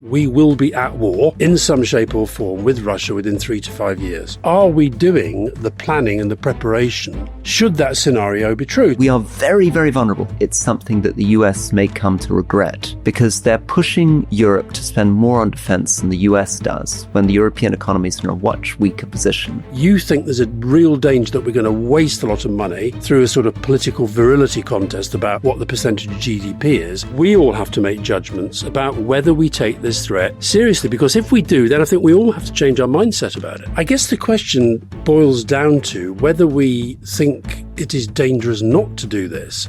We will be at war in some shape or form with Russia within 3 to 5 years. Are we doing the planning and the preparation should that scenario be true? We are very, very vulnerable. It's something that the US may come to regret because they're pushing Europe to spend more on defense than the US does when the European economy is in a much weaker position. You think there's a real danger that we're going to waste a lot of money through a sort of political virility contest about what the percentage of GDP is. We all have to make judgments about whether we take this threat seriously, because if we do, then I think we all have to change our mindset about it. I guess the question boils down to whether we think it is dangerous not to do this.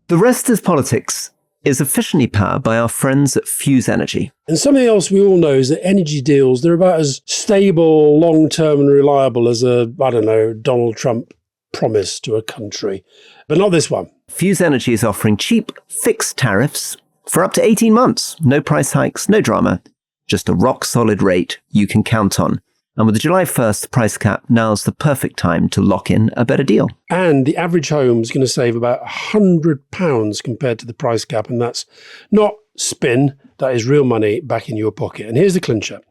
The Rest is Politics is efficiently powered by our friends at Fuse Energy. And something else we all know is that energy deals, they're about as stable, long-term and reliable as Donald Trump promise to a country. But not this one. Fuse Energy is offering cheap, fixed tariffs for up to 18 months. No price hikes, no drama. Just a rock-solid rate you can count on. And with the July 1st price cap, now's the perfect time to lock in a better deal. And the average home is going to save about £100 compared to the price cap. And that's not spin, that is real money back in your pocket. And here's the clincher.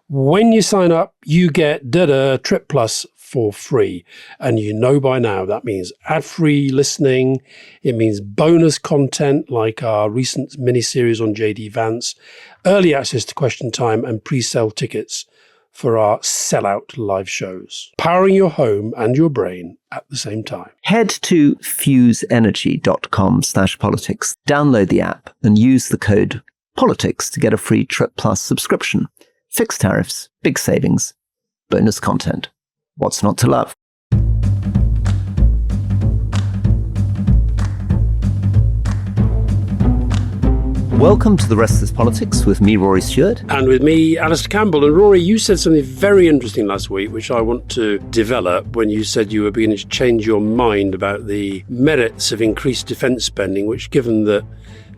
When you sign up, you get Trip Plus for free. And you know by now that means ad-free listening. It means bonus content like our recent mini-series on JD Vance, early access to Question Time and pre-sale tickets for our sellout live shows. Powering your home and your brain at the same time. Head to fuseenergy.com/politics, download the app and use the code politics to get a free Trip Plus subscription. Fixed tariffs, big savings, bonus content. What's not to love? Welcome to The Rest is Politics with me, Rory Stewart. And with me, Alastair Campbell. And Rory, you said something very interesting last week, which I want to develop, when you said you were beginning to change your mind about the merits of increased defence spending, which, given that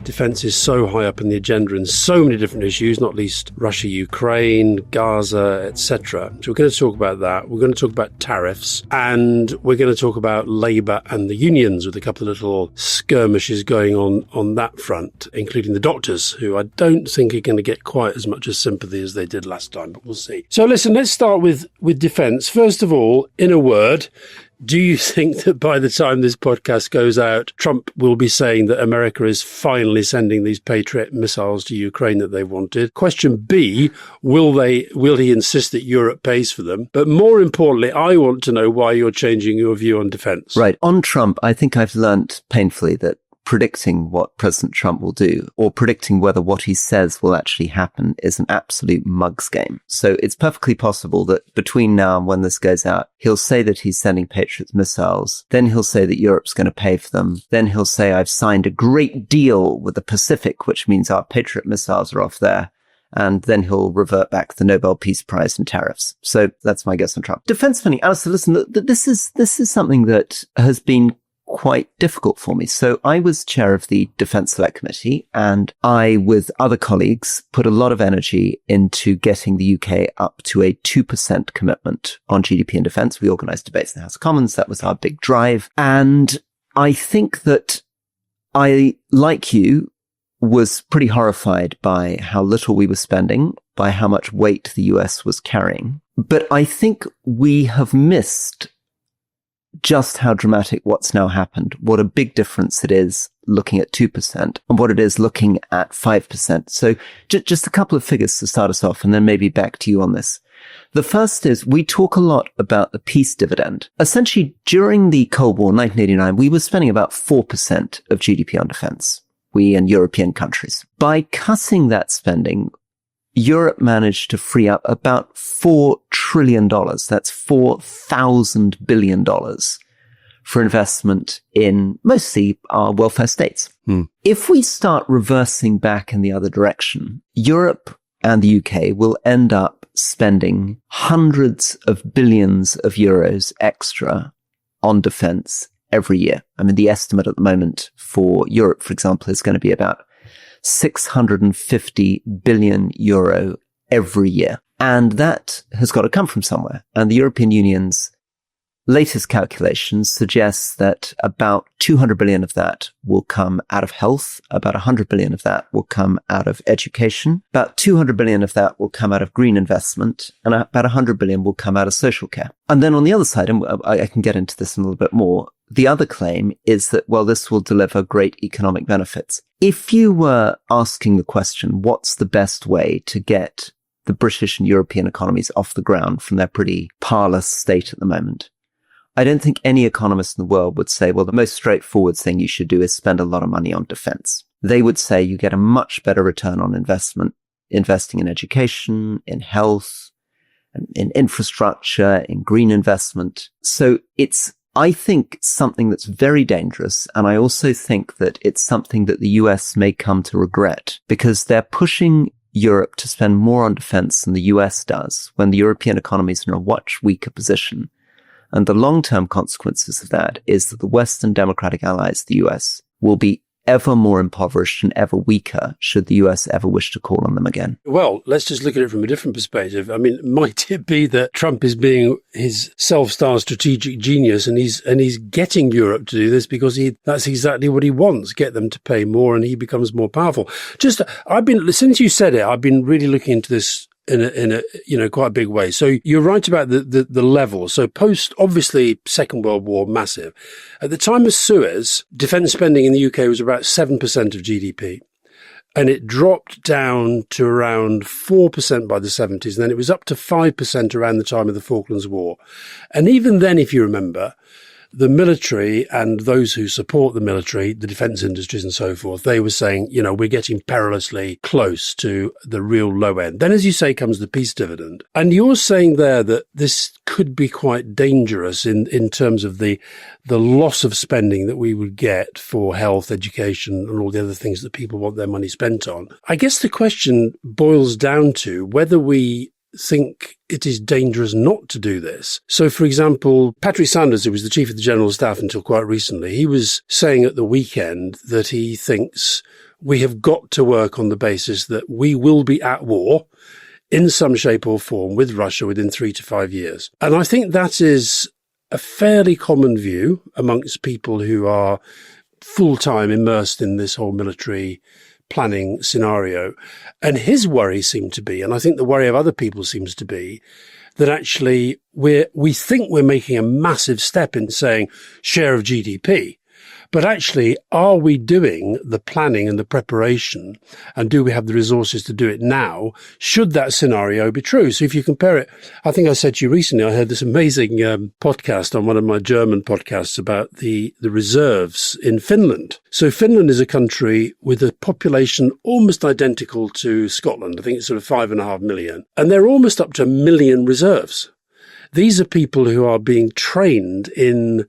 defence is so high up in the agenda in so many different issues, not least Russia, Ukraine, Gaza, etc. So we're going to talk about that. We're going to talk about tariffs, and we're going to talk about Labour and the unions, with a couple of little skirmishes going on that front, including the doctors, who I don't think are going to get quite as much as sympathy as they did last time, but we'll see. So listen, let's start with defence. First of all, in a word, do you think that by the time this podcast goes out, Trump will be saying that America is finally sending these Patriot missiles to Ukraine that they wanted? Question B, will he insist that Europe pays for them? But more importantly, I want to know why you're changing your view on defence. Right. On Trump, I think I've learnt painfully that predicting what President Trump will do, or predicting whether what he says will actually happen, is an absolute mug's game. So it's perfectly possible that between now and when this goes out, he'll say that he's sending Patriot missiles. Then he'll say that Europe's going to pay for them. Then he'll say, I've signed a great deal with the Pacific, which means our Patriot missiles are off there. And then he'll revert back the Nobel Peace Prize and tariffs. So that's my guess on Trump. Defense spending. Alistair, listen, this is something that has been quite difficult for me. So I was chair of the Defence Select Committee, and I, with other colleagues, put a lot of energy into getting the UK up to a 2% commitment on GDP and defence. We organised debates in the House of Commons. That was our big drive. And I think that I, like you, was pretty horrified by how little we were spending, by how much weight the US was carrying. But I think we have missed just how dramatic what's now happened, what a big difference it is looking at 2% and what it is looking at 5%. So just a couple of figures to start us off, and then maybe back to you on this. The first is, we talk a lot about the peace dividend. Essentially, during the Cold War, 1989, we were spending about 4% of GDP on defense, we and European countries. By cutting that spending, Europe managed to free up about $4 trillion. That's $4,000 billion for investment in mostly our welfare states. If we start reversing back in the other direction, Europe and the UK will end up spending hundreds of billions of euros extra on defense every year. I mean, the estimate at the moment for Europe, for example, is going to be about 650 billion euro every year. And that has got to come from somewhere. And the European Union's latest calculations suggest that about 200 billion of that will come out of health, about 100 billion of that will come out of education, about 200 billion of that will come out of green investment, and about 100 billion will come out of social care. And then on the other side, and I can get into this in a little bit more, the other claim is that, well, this will deliver great economic benefits. If you were asking the question, what's the best way to get the British and European economies off the ground from their pretty parlous state at the moment, I don't think any economist in the world would say, well, the most straightforward thing you should do is spend a lot of money on defense. They would say you get a much better return on investment, investing in education, in health, in infrastructure, in green investment. So it's, I think, something that's very dangerous. And I also think that it's something that the US may come to regret, because they're pushing Europe to spend more on defense than the US does when the European economy is in a much weaker position. And the long-term consequences of that is that the Western democratic allies, the US, will be ever more impoverished and ever weaker should the US ever wish to call on them again. Well, let's just look at it from a different perspective. I mean, might it be that Trump is being his self-styled strategic genius and he's getting Europe to do this because that's exactly what he wants, get them to pay more and he becomes more powerful. Since you said it, I've been really looking into this in a quite a big way. So you're right about the level. So post, obviously, Second World War, massive. At the time of Suez, defence spending in the UK was about 7% of GDP. And it dropped down to around 4% by the 70s. And then it was up to 5% around the time of the Falklands War. And even then, if you remember, the military and those who support the military, the defence industries and so forth, they were saying, we're getting perilously close to the real low end. Then, as you say, comes the peace dividend. And you're saying there that this could be quite dangerous in terms of the loss of spending that we would get for health, education and all the other things that people want their money spent on. I guess the question boils down to whether we think it is dangerous not to do this. So, for example, Patrick Sanders, who was the chief of the General Staff until quite recently, he was saying at the weekend that he thinks we have got to work on the basis that we will be at war in some shape or form with Russia within 3 to 5 years. And I think that is a fairly common view amongst people who are full-time immersed in this whole military planning scenario. And his worry seemed to be, and I think the worry of other people seems to be, that actually we think we're making a massive step in saying share of GDP. But actually, are we doing the planning and the preparation? And do we have the resources to do it now? Should that scenario be true? So if you compare it, I think I said to you recently, I heard this amazing podcast on one of my German podcasts about the reserves in Finland. So Finland is a country with a population almost identical to Scotland. I think it's sort of 5.5 million. And they're almost up to 1 million reserves. These are people who are being trained in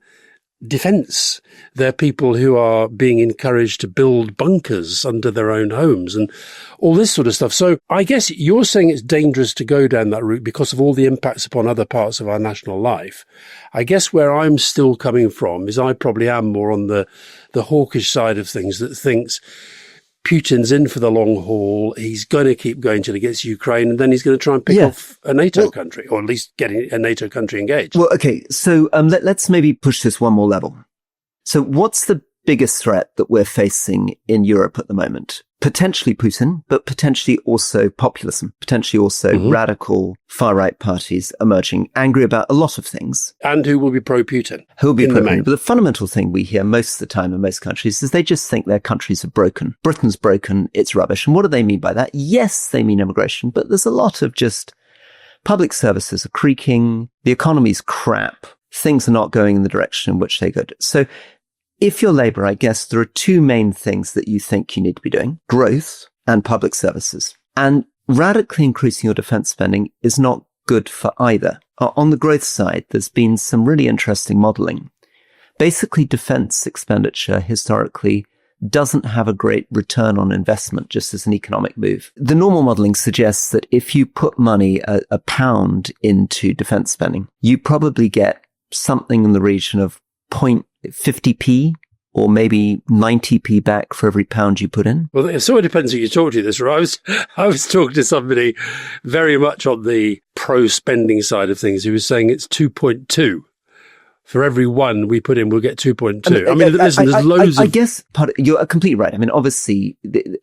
defense. They're people who are being encouraged to build bunkers under their own homes and all this sort of stuff. So I guess you're saying it's dangerous to go down that route because of all the impacts upon other parts of our national life. I guess where I'm still coming from is I probably am more on the hawkish side of things that thinks Putin's in for the long haul. He's going to keep going till he gets Ukraine, and then he's going to try and pick off a NATO country, or at least getting a NATO country engaged. Well, okay. So let's maybe push this one more level. So what's the biggest threat that we're facing in Europe at the moment? Potentially Putin, but potentially also populism, potentially also radical far-right parties emerging, angry about a lot of things. And who will be pro-Putin. Who will be pro-Putin. But the fundamental thing we hear most of the time in most countries is they just think their countries are broken. Britain's broken, it's rubbish. And what do they mean by that? Yes, they mean immigration, but there's a lot of just public services are creaking, the economy's crap, things are not going in the direction in which they could. So if you're Labour, I guess there are two main things that you think you need to be doing: growth and public services. And radically increasing your defence spending is not good for either. On the growth side, there's been some really interesting modelling. Basically, defence expenditure historically doesn't have a great return on investment just as an economic move. The normal modelling suggests that if you put money, a pound into defence spending, you probably get something in the region of 0.50p or maybe 90p back for every pound you put in. Well, it sort of depends who you talk to this, right? I was talking to somebody very much on the pro-spending side of things who was saying it's 2.2, for every one we put in, we'll get 2.2. Listen, there's loads I guess you're completely right. I mean, obviously,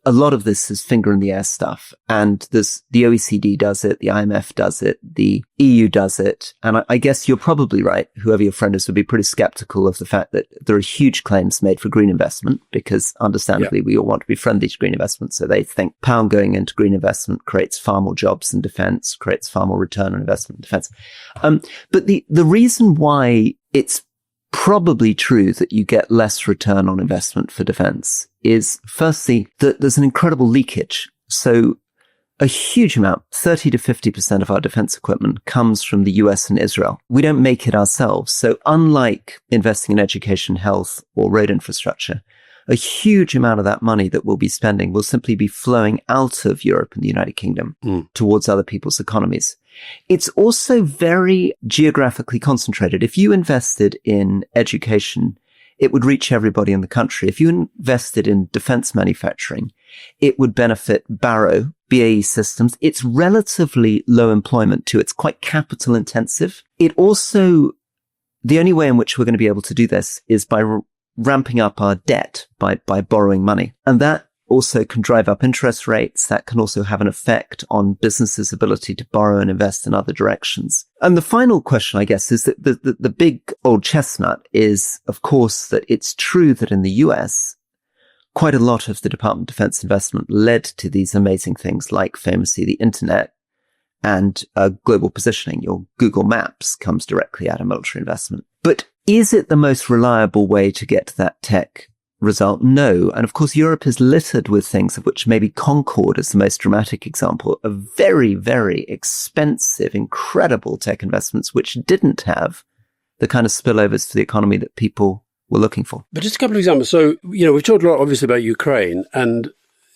a lot of this is finger in the air stuff. And the OECD does it, the IMF does it, the EU does it. And I guess you're probably right. Whoever your friend is would be pretty skeptical of the fact that there are huge claims made for green investment, because understandably, we all want to be friendly to green investment. So they think pound going into green investment creates far more jobs in defense, creates far more return on investment in defense. But the reason why it's probably true that you get less return on investment for defense is, firstly, that there's an incredible leakage. So a huge amount, 30 to 50% of our defense equipment comes from the US and Israel. We don't make it ourselves. So unlike investing in education, health, or road infrastructure, a huge amount of that money that we'll be spending will simply be flowing out of Europe and the United Kingdom towards other people's economies. It's also very geographically concentrated. If you invested in education, it would reach everybody in the country. If you invested in defense manufacturing, it would benefit Barrow, BAE Systems. It's relatively low employment too. It's quite capital intensive. It also, the only way in which we're going to be able to do this is by ramping up our debt, by borrowing money. And that also can drive up interest rates. That can also have an effect on businesses' ability to borrow and invest in other directions. And the final question, I guess, is that the big old chestnut is, of course, that it's true that in the US, quite a lot of the Department of Defense investment led to these amazing things like famously the internet and global positioning. Your Google Maps comes directly out of military investment. But is it the most reliable way to get to that tech result? No. And of course, Europe is littered with things, of which maybe Concorde is the most dramatic example of very, very expensive, incredible tech investments, which didn't have the kind of spillovers to the economy that people were looking for. But just a couple of examples. So, we've talked a lot, obviously, about Ukraine, and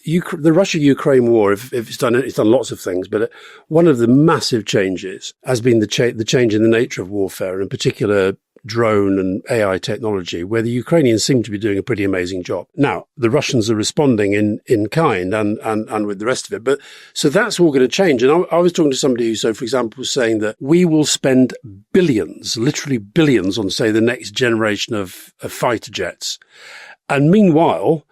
the Russia-Ukraine war, if it's done lots of things, but one of the massive changes has been the change in the nature of warfare, and in particular drone and AI technology, where the Ukrainians seem to be doing a pretty amazing job. Now, the Russians are responding in kind and with the rest of it. But so that's all going to change. And I was talking to somebody who, so for example, was saying that we will spend billions, literally billions, on, say, the next generation of fighter jets. And meanwhile,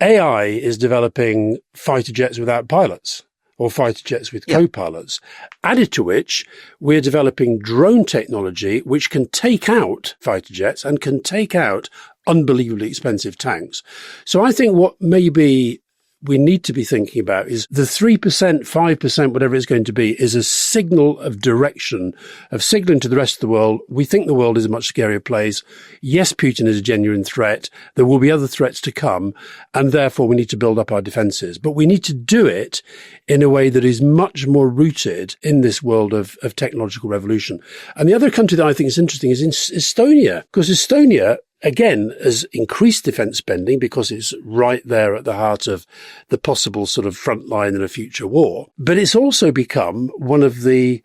AI is developing fighter jets without pilots, or fighter jets with co-pilots, added to which we're developing drone technology which can take out fighter jets and can take out unbelievably expensive tanks. So I think what maybe we need to be thinking about is the 3%, 5%, whatever it's going to be, is a signal of direction, of signaling to the rest of the world, we think the world is a much scarier place. Yes, Putin is a genuine threat. There will be other threats to come, and therefore we need to build up our defenses. But we need to do it in a way that is much more rooted in this world of technological revolution. And the other country that I think is interesting is in Estonia, because Estonia, again, has increased defence spending because it's right there at the heart of the possible sort of front line in a future war. But it's also become one of the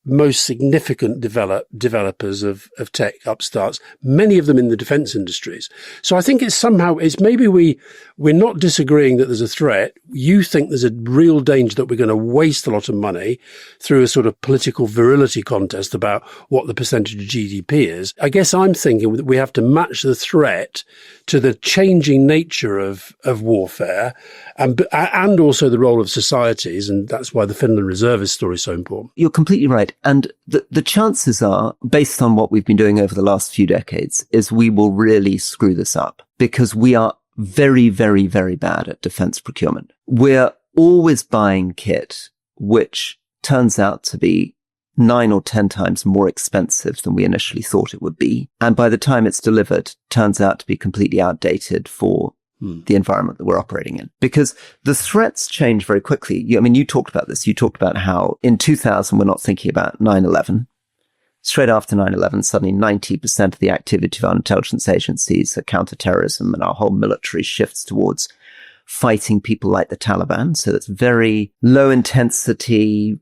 most significant developers of tech upstarts, many of them in the defence industries. So I think it's maybe we're not disagreeing that there's a threat. You think there's a real danger that we're going to waste a lot of money through a sort of political virility contest about what the percentage of GDP is. I guess I'm thinking that we have to match the threat to the changing nature of warfare and also the role of societies. And that's why the Finland Reservist story is so important. You're completely right. And the chances are, based on what we've been doing over the last few decades, is we will really screw this up because we are very, very, very bad at defense procurement. We're always buying kit, which turns out to be 9 or 10 times more expensive than we initially thought it would be. And by the time it's delivered, turns out to be completely outdated for the environment that we're operating in. Because the threats change very quickly. You talked about this. You talked about how in 2000, we're not thinking about 9/11. Straight after 9/11, suddenly 90% of the activity of our intelligence agencies are counterterrorism, and our whole military shifts towards fighting people like the Taliban. So that's very low intensity,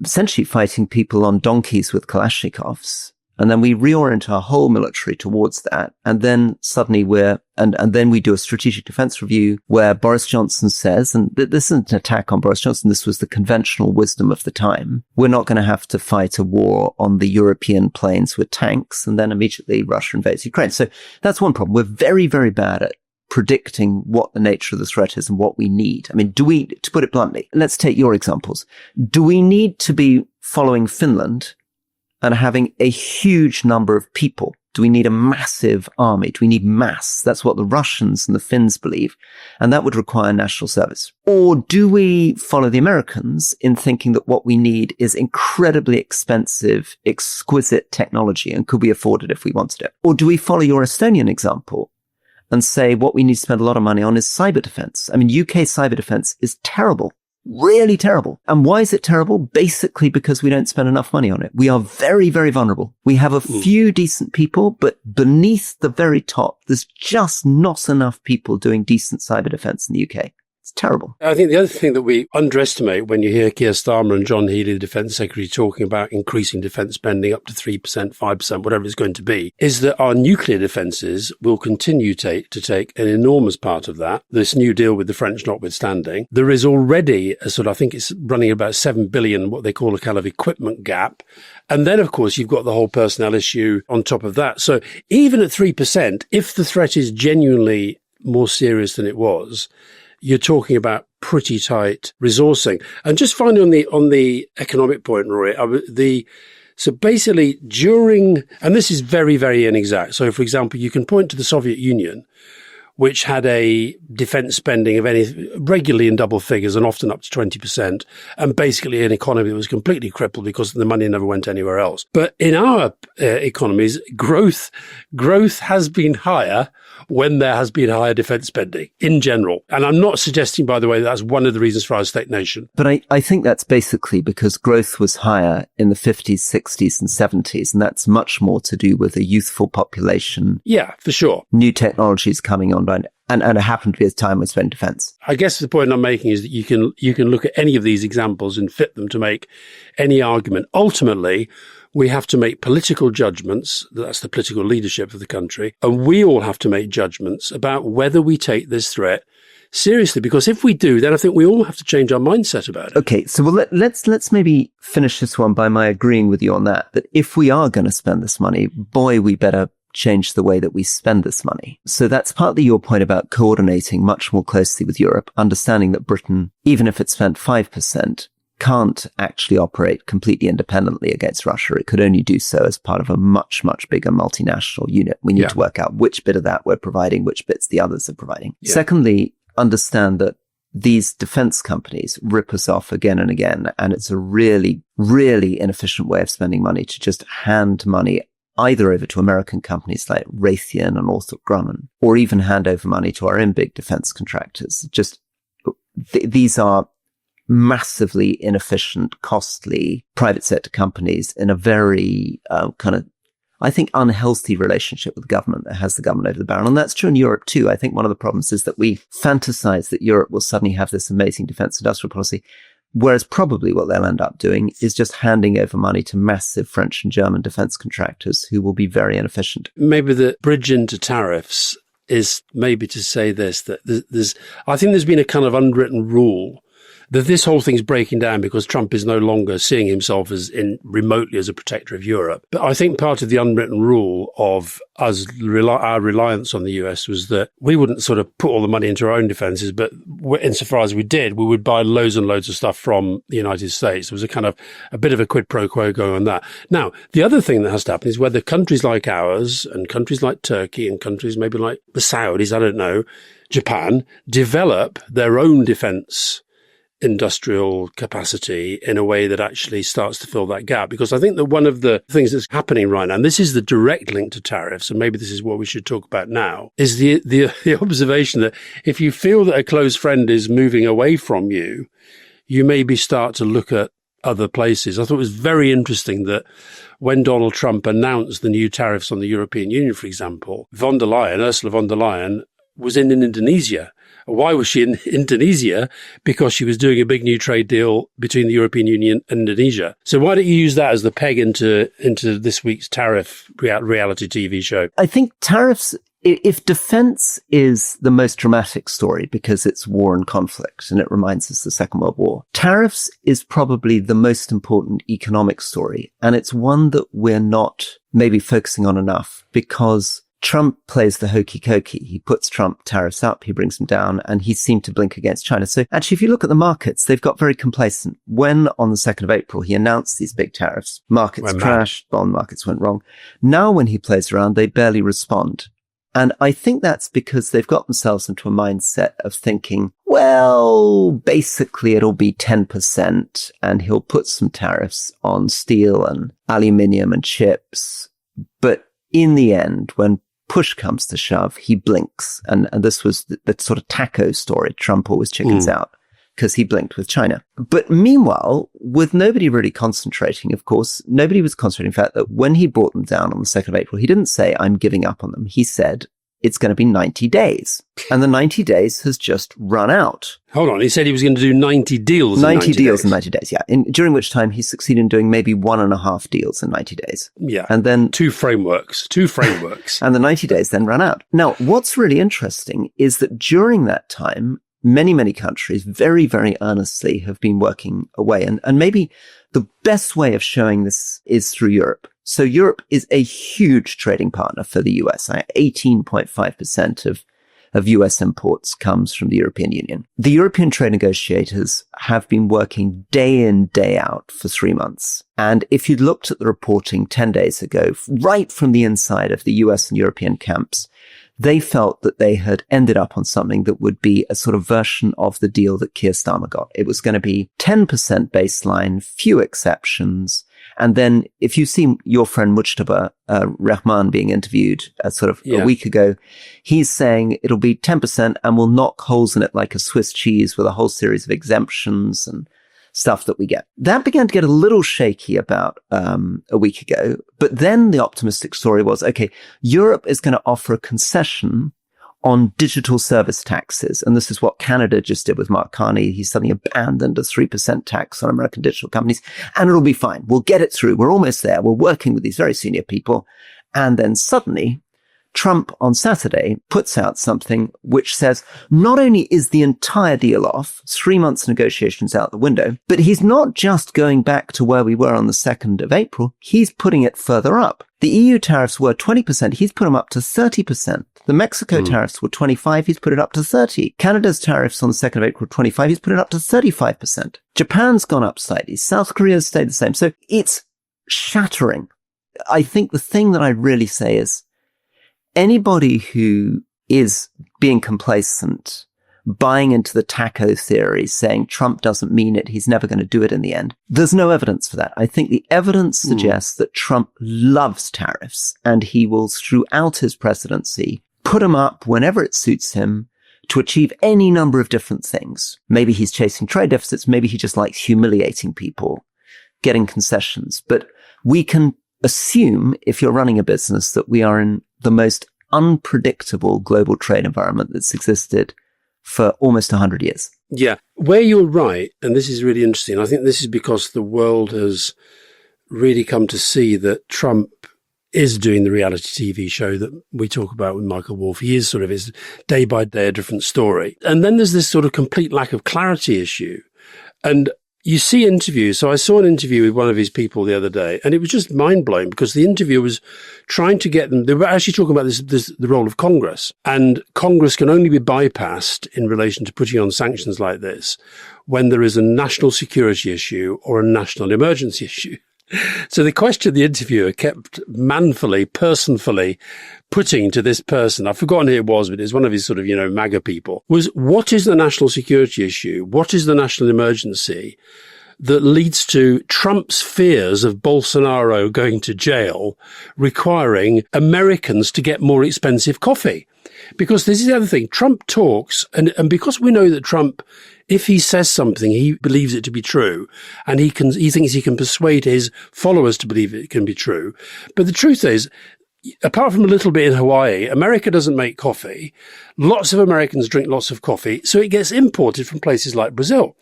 essentially fighting people on donkeys with Kalashnikovs. And then we reorient our whole military towards that. And then suddenly and then we do a strategic defense review where Boris Johnson says, and this isn't an attack on Boris Johnson, this was the conventional wisdom of the time, we're not going to have to fight a war on the European plains with tanks. And then immediately Russia invades Ukraine. So that's one problem. We're very, very bad at predicting what the nature of the threat is and what we need. I mean, to put it bluntly, let's take your examples. Do we need to be following Finland and having a huge number of people? Do we need a massive army? Do we need mass? That's what the Russians and the Finns believe. And that would require national service. Or do we follow the Americans in thinking that what we need is incredibly expensive, exquisite technology, and could we afford it if we wanted it? Or do we follow your Estonian example and say what we need to spend a lot of money on is cyber defense? I mean, UK cyber defense is terrible. Really terrible. And why is it terrible? Basically because we don't spend enough money on it. We are very, very vulnerable. We have a few decent people, but beneath the very top, there's just not enough people doing decent cyber defense in the UK. It's terrible. I think the other thing that we underestimate when you hear Keir Starmer and John Healey, the Defence Secretary, talking about increasing defence spending up to 3%, 5%, whatever it's going to be, is that our nuclear defences will continue to take an enormous part of that. This new deal with the French notwithstanding, there is already a sort of, I think it's running about 7 billion, what they call a kind of equipment gap. And then, of course, you've got the whole personnel issue on top of that. So even at 3%, if the threat is genuinely more serious than it was, you're talking about pretty tight resourcing. And just finally on the economic point, Rory, so basically during, and this is very, very inexact. So for example, you can point to the Soviet Union, which had a defense spending of regularly in double figures and often up to 20%, and basically an economy that was completely crippled because the money never went anywhere else. But in our economies, growth has been higher when there has been higher defense spending in general. And I'm not suggesting, by the way, that's one of the reasons for our state nation. But I think that's basically because growth was higher in the 50s, 60s and 70s. And that's much more to do with a youthful population. Yeah, for sure. New technologies coming on. And it happened to be a time we spent defense. I guess the point I'm making is that you can look at any of these examples and fit them to make any argument. Ultimately, we have to make political judgments. That's the political leadership of the country. And we all have to make judgments about whether we take this threat seriously. Because if we do, then I think we all have to change our mindset about it. Okay, so let's maybe finish this one by my agreeing with you on that if we are going to spend this money, boy, we better change the way that we spend this money. So that's partly your point about coordinating much more closely with Europe, understanding that Britain, even if it spent 5%, can't actually operate completely independently against Russia. It could only do so as part of a much, much bigger multinational unit. We need to work out which bit of that we're providing, which bits the others are providing. Yeah. Secondly, understand that these defense companies rip us off again and again. And it's a really, really inefficient way of spending money to just hand money either over to American companies like Raytheon and Northrop Grumman, or even hand over money to our own big defense contractors. These are massively inefficient, costly private sector companies in a very I think, unhealthy relationship with the government that has the government over the barrel. And that's true in Europe too. I think one of the problems is that we fantasize that Europe will suddenly have this amazing defense industrial policy, whereas probably what they'll end up doing is just handing over money to massive French and German defense contractors who will be very inefficient. Maybe the bridge into tariffs is maybe to say this, that I think there's been a kind of unwritten rule that this whole thing's breaking down because Trump is no longer seeing himself as remotely as a protector of Europe. But I think part of the unwritten rule of us, our reliance on the US, was that we wouldn't sort of put all the money into our own defenses, but insofar as we did, we would buy loads and loads of stuff from the United States. There was a bit of a quid pro quo going on that. Now, the other thing that has to happen is whether countries like ours and countries like Turkey and countries maybe like the Saudis, I don't know, Japan, develop their own defense industrial capacity in a way that actually starts to fill that gap. Because I think that one of the things that's happening right now, and this is the direct link to tariffs, and maybe this is what we should talk about now, is the observation that if you feel that a close friend is moving away from you, you maybe start to look at other places. I thought it was very interesting that when Donald Trump announced the new tariffs on the European Union, for example, Ursula von der Leyen was in Indonesia. Why was she in Indonesia? Because she was doing a big new trade deal between the European Union and Indonesia. So why don't you use that as the peg into this week's tariff reality TV show? I think tariffs, if defense is the most dramatic story because it's war and conflict and it reminds us of the Second World War, tariffs is probably the most important economic story. And it's one that we're not maybe focusing on enough because Trump plays the hokey cokey. He puts Trump tariffs up, he brings them down, and he seemed to blink against China. So actually, if you look at the markets, they've got very complacent. When on the 2nd of April, he announced these big tariffs, markets crashed, bond markets went wrong. Now when he plays around, they barely respond. And I think that's because they've got themselves into a mindset of thinking, well, basically it'll be 10% and he'll put some tariffs on steel and aluminium and chips. But in the end, when push comes to shove, he blinks. And this was the sort of taco story. Trump always chickens out because he blinked with China. But meanwhile, with nobody really concentrating, of course, nobody was concentrating on the fact that when he brought them down on the 2nd of April, he didn't say, I'm giving up on them. He said, it's going to be 90 days. And the 90 days has just run out. Hold on. He said he was going to do 90 deals 90 deals in 90 days, yeah. During which time he succeeded in doing maybe 1.5 deals in 90 days. Yeah. And then two frameworks. And the 90 days then ran out. Now, what's really interesting is that during that time, many, many countries very, very earnestly have been working away. And maybe the best way of showing this is through Europe. So Europe is a huge trading partner for the US. 18.5% of US imports comes from the European Union. The European trade negotiators have been working day in, day out for 3 months. And if you'd looked at the reporting 10 days ago, right from the inside of the US and European camps, they felt that they had ended up on something that would be a sort of version of the deal that Keir Starmer got. It was going to be 10% baseline, few exceptions. And then if you see your friend Mujtaba Rahman being interviewed a week ago, he's saying it'll be 10% and we'll knock holes in it like a Swiss cheese with a whole series of exemptions and stuff that we get. That began to get a little shaky about a week ago. But then the optimistic story was, okay, Europe is going to offer a concession on digital service taxes. And this is what Canada just did with Mark Carney. He suddenly abandoned a 3% tax on American digital companies, and it'll be fine. We'll get it through. We're almost there. We're working with these very senior people. And then suddenly Trump on Saturday puts out something which says not only is the entire deal off, 3 months negotiations out the window, but he's not just going back to where we were on the 2nd of April. He's putting it further up. The EU tariffs were 20%. He's put them up to 30%. The Mexico tariffs were 25. He's put it up to 30. Canada's tariffs on the 2nd of April were 25. He's put it up to 35%. Japan's gone up slightly. South Korea's stayed the same. So it's shattering. I think the thing that I really say is anybody who is being complacent, buying into the taco theory, saying Trump doesn't mean it, he's never going to do it in the end. There's no evidence for that. I think the evidence suggests that Trump loves tariffs and he will, throughout his presidency, put them up whenever it suits him to achieve any number of different things. Maybe he's chasing trade deficits. Maybe he just likes humiliating people, getting concessions. But we can assume, if you're running a business, that we are in the most unpredictable global trade environment that's existed for almost 100 years. Yeah. Where you're right, and this is really interesting, I think this is because the world has really come to see that Trump is doing the reality TV show that we talk about with Michael Wolff. He is his day by day a different story. And then there's this sort of complete lack of clarity issue. And you see interviews. So I saw an interview with one of his people the other day, and it was just mind-blowing because the interviewer was trying to get them. They were actually talking about the role of Congress, and Congress can only be bypassed in relation to putting on sanctions like this when there is a national security issue or a national emergency issue. So the question the interviewer kept personally putting to this person, I've forgotten who it was, but it's one of his MAGA people, was what is the national security issue? What is the national emergency that leads to Trump's fears of Bolsonaro going to jail, requiring Americans to get more expensive coffee? Because this is the other thing. Trump talks, and because we know that Trump, if he says something, he believes it to be true, and he thinks he can persuade his followers to believe it can be true. But the truth is, apart from a little bit in Hawaii, America doesn't make coffee. Lots of Americans drink lots of coffee, so it gets imported from places like Brazil.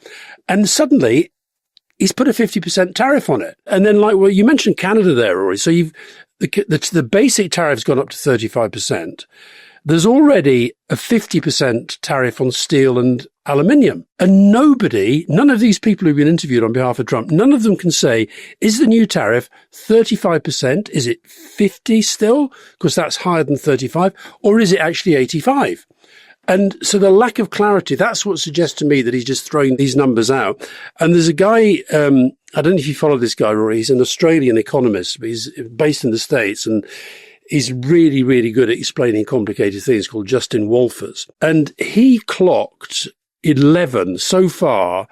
And suddenly, he's put a 50% tariff on it. And then, like, well, you mentioned Canada there, Rory. So the basic tariff's gone up to 35%. There's already a 50% tariff on steel and aluminium. And none of these people who've been interviewed on behalf of Trump, none of them can say, is the new tariff 35%? Is it 50 still? Because that's higher than 35. Or is it actually 85? And so the lack of clarity, that's what suggests to me that he's just throwing these numbers out. And there's a guy, I don't know if you follow this guy, Rory, he's an Australian economist, but he's based in the States, and he's really, really good at explaining complicated things, called Justin Wolfers. And he clocked 11 so far.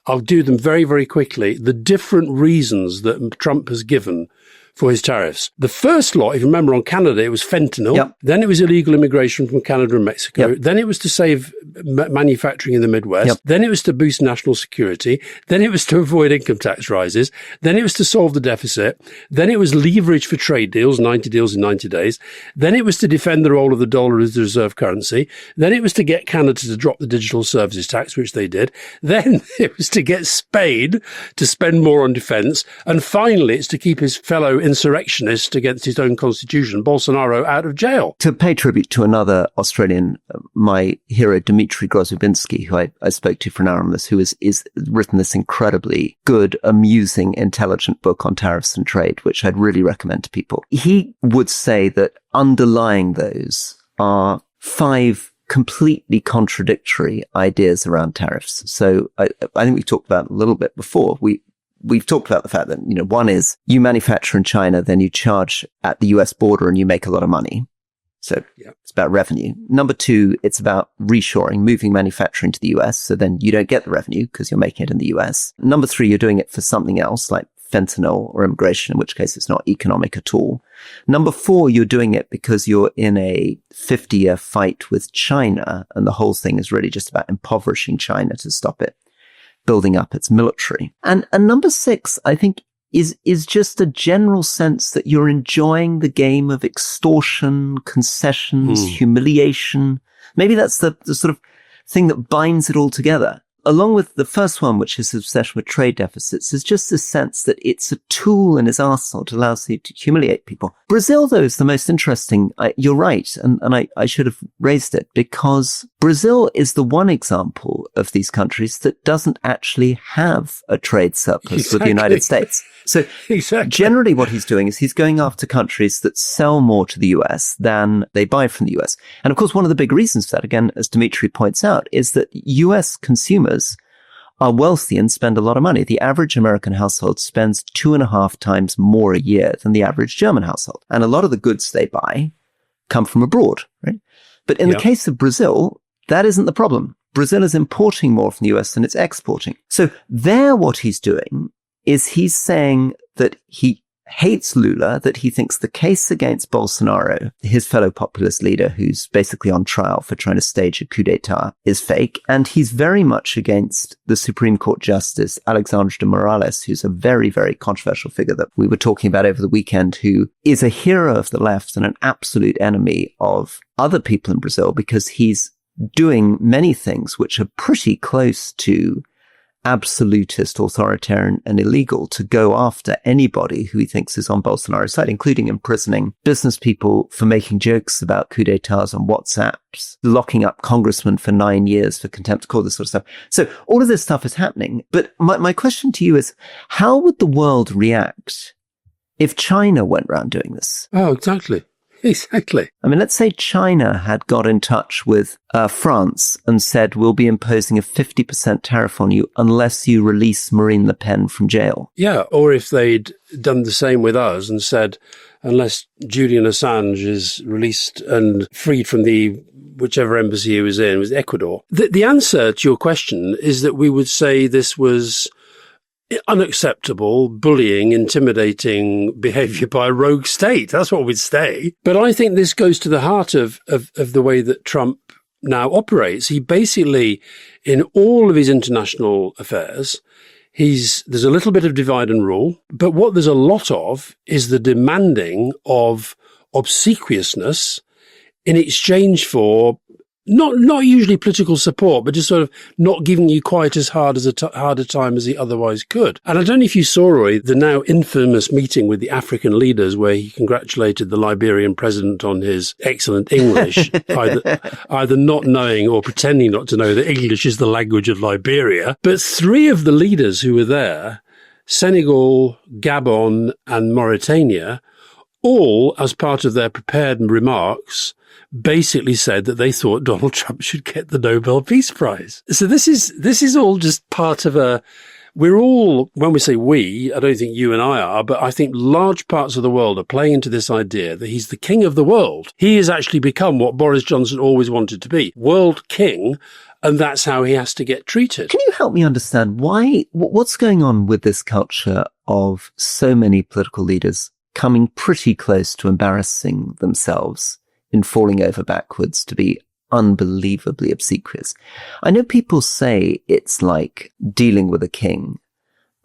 I'll do them very, very quickly. The different reasons that Trump has given for his tariffs. The first lot, if you remember, on Canada, it was fentanyl. Yep. Then it was illegal immigration from Canada and Mexico. Yep. Then it was to save manufacturing in the Midwest. Yep. Then it was to boost national security. Then it was to avoid income tax rises. Then it was to solve the deficit. Then it was leverage for trade deals, 90 deals in 90 days. Then it was to defend the role of the dollar as the reserve currency. Then it was to get Canada to drop the digital services tax, which they did. Then it was to get Spain to spend more on defense. And finally, it's to keep his fellow insurrectionist against his own constitution, Bolsonaro, out of jail. To pay tribute to another Australian, my hero, Dmitry Grozubinski, who I spoke to for an hour on this, who is written this incredibly good, amusing, intelligent book on tariffs and trade, which I'd really recommend to people. He would say that underlying those are 5 completely contradictory ideas around tariffs. So I think we've talked about it a little bit before. We've talked about the fact that, one is you manufacture in China, then you charge at the US border and you make a lot of money. So It's about revenue. Number 2, it's about reshoring, moving manufacturing to the US. So then you don't get the revenue because you're making it in the US. Number 3, you're doing it for something else like fentanyl or immigration, in which case it's not economic at all. Number 4, you're doing it because you're in a 50-year fight with China. And the whole thing is really just about impoverishing China to stop it building up its military. And number 6, I think, is just a general sense that you're enjoying the game of extortion, concessions, humiliation. Maybe that's the sort of thing that binds it all together. Along with the first one, which is obsession with trade deficits, is just this sense that it's a tool in his arsenal to allow you to humiliate people. Brazil, though, is the most interesting. You're right, and I should have raised it, because Brazil is the one example of these countries that doesn't actually have a trade surplus with the United States. So generally what he's doing is he's going after countries that sell more to the US than they buy from the US. And of course, one of the big reasons for that, again, as Dmitry points out, is that US consumers are wealthy and spend a lot of money. The average American household spends 2.5 times more a year than the average German household. And a lot of the goods they buy come from abroad, right? But in the case of Brazil, that isn't the problem. Brazil is importing more from the US than it's exporting. So there, what he's doing is he's saying that he hates Lula, that he thinks the case against Bolsonaro, his fellow populist leader who's basically on trial for trying to stage a coup d'etat, is fake. And he's very much against the Supreme Court Justice, Alexandre de Morales, who's a very, very controversial figure that we were talking about over the weekend, who is a hero of the left and an absolute enemy of other people in Brazil, because he's doing many things which are pretty close to absolutist, authoritarian, and illegal, to go after anybody who he thinks is on Bolsonaro's side, including imprisoning business people for making jokes about coup d'etats on WhatsApps, locking up congressmen for 9 years for contempt of court, this sort of stuff. So all of this stuff is happening. But my question to you is, how would the world react if China went around doing this? Oh, exactly. Exactly. I mean, let's say China had got in touch with France and said, we'll be imposing a 50% tariff on you unless you release Marine Le Pen from jail. Yeah, or if they'd done the same with us and said, unless Julian Assange is released and freed from the whichever embassy he was in, was Ecuador. The answer to your question is that we would say this was unacceptable, bullying, intimidating behavior by a rogue state. That's what we'd say. But I think this goes to the heart of the way that Trump now operates. He basically, in all of his international affairs, there's a little bit of divide and rule, but what there's a lot of is the demanding of obsequiousness in exchange for not usually political support, but just sort of not giving you quite as hard a time as he otherwise could. And I don't know if you saw, Roy, the now infamous meeting with the African leaders where he congratulated the Liberian president on his excellent English, either not knowing or pretending not to know that English is the language of Liberia. But three of the leaders who were there, Senegal, Gabon, and Mauritania, all, as part of their prepared remarks, basically said that they thought Donald Trump should get the Nobel Peace Prize. So this is all just part of we're all, when we say we, I don't think you and I are, but I think large parts of the world are playing into this idea that he's the king of the world. He has actually become what Boris Johnson always wanted to be, world king, and that's how he has to get treated. Can you help me understand what's going on with this culture of so many political leaders coming pretty close to embarrassing themselves in falling over backwards to be unbelievably obsequious? I know people say it's like dealing with a king,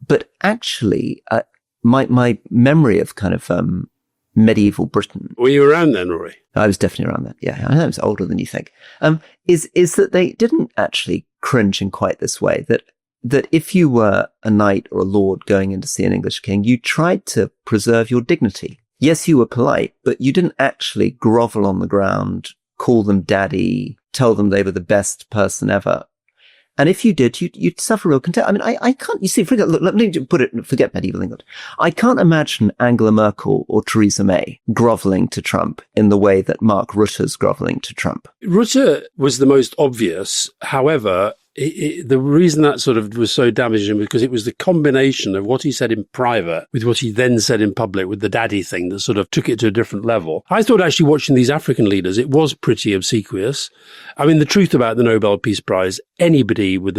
but actually, my memory of kind of medieval Britain. Were you around then, Rory? I was definitely around then. Yeah, I know I was older than you think. Is that they didn't actually cringe in quite this way, that if you were a knight or a lord going in to see an English king, you tried to preserve your dignity. Yes, you were polite, but you didn't actually grovel on the ground, call them daddy, tell them they were the best person ever. And if you did, you'd suffer real contempt. I mean, I can't, you see, let me forget medieval England. I can't imagine Angela Merkel or Theresa May groveling to Trump in the way that Mark Rutte's groveling to Trump. Rutte was the most obvious. However, the reason that sort of was so damaging was because it was the combination of what he said in private with what he then said in public with the daddy thing that sort of took it to a different level. I thought actually watching these African leaders, it was pretty obsequious. I mean, the truth about the Nobel Peace Prize, anybody with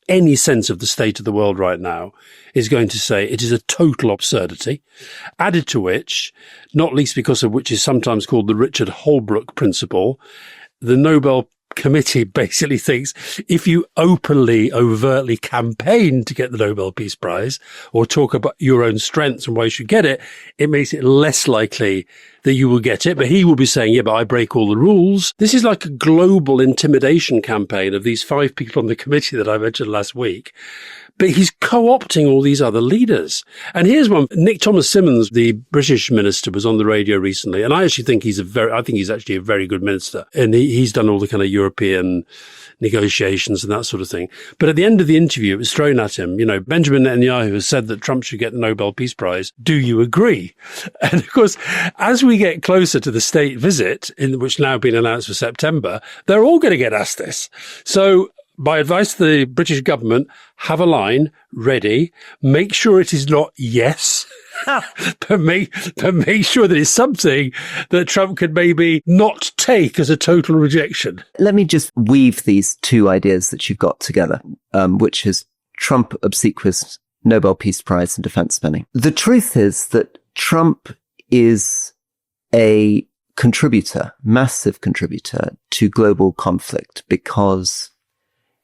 any sense of the state of the world right now is going to say it is a total absurdity. Added to which, not least because of which is sometimes called the Richard Holbrooke principle, the Nobel Committee basically thinks if you overtly campaign to get the Nobel Peace Prize or talk about your own strengths and why you should get it, it makes it less likely that you will get it. But he will be saying, yeah, but I break all the rules. This is like a global intimidation campaign of these 5 people on the committee that I mentioned last week. But he's co-opting all these other leaders. And here's one. Nick Thomas-Symonds, the British minister, was on the radio recently. And I actually think he's actually a very good minister. And he's done all the kind of European negotiations and that sort of thing. But at the end of the interview, it was thrown at him, Benjamin Netanyahu has said that Trump should get the Nobel Peace Prize. Do you agree? And of course, as we get closer to the state visit, which now been announced for September, they're all going to get asked this. So my advice to the British government, have a line ready. Make sure it is not yes, but make sure that it's something that Trump could maybe not take as a total rejection. Let me just weave these two ideas that you've got together, which is Trump obsequious Nobel Peace Prize and defense spending. The truth is that Trump is a contributor, massive contributor to global conflict because,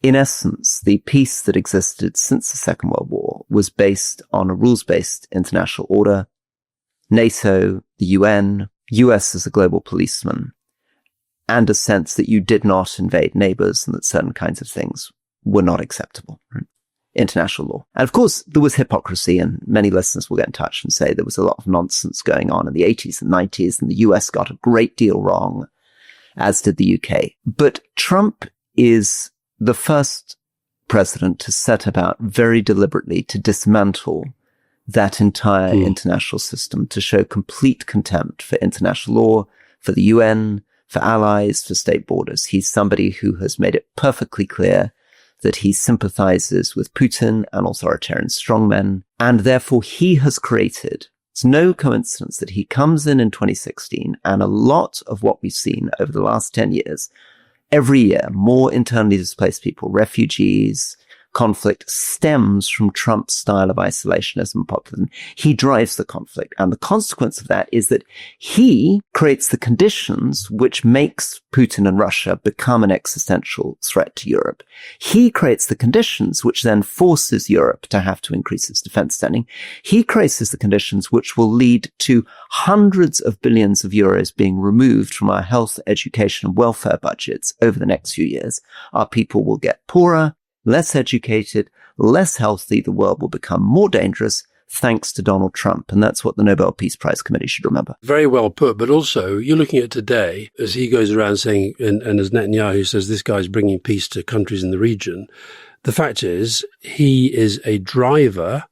in essence, the peace that existed since the Second World War was based on a rules-based international order, NATO, the UN, US as a global policeman, and a sense that you did not invade neighbors and that certain kinds of things were not acceptable. Right? International law. And of course, there was hypocrisy, and many listeners will get in touch and say there was a lot of nonsense going on in the 80s and 90s, and the US got a great deal wrong, as did the UK. But Trump is the first president to set about very deliberately to dismantle that entire international system, to show complete contempt for international law, for the UN, for allies, for state borders. He's somebody who has made it perfectly clear that he sympathizes with Putin and authoritarian strongmen, and therefore he has created, it's no coincidence that he comes in 2016, and a lot of what we've seen over the last 10 years, every year, more internally displaced people, refugees, conflict stems from Trump's style of isolationism and populism. He drives the conflict. And the consequence of that is that he creates the conditions which makes Putin and Russia become an existential threat to Europe. He creates the conditions which then forces Europe to have to increase its defense spending. He creates the conditions which will lead to hundreds of billions of euros being removed from our health, education and welfare budgets over the next few years. Our people will get poorer, less educated, less healthy. The world will become more dangerous thanks to Donald Trump. And that's what the Nobel Peace Prize Committee should remember. Very well put. But also, you're looking at today, as he goes around saying, and as Netanyahu says, this guy's bringing peace to countries in the region. The fact is, he is a driver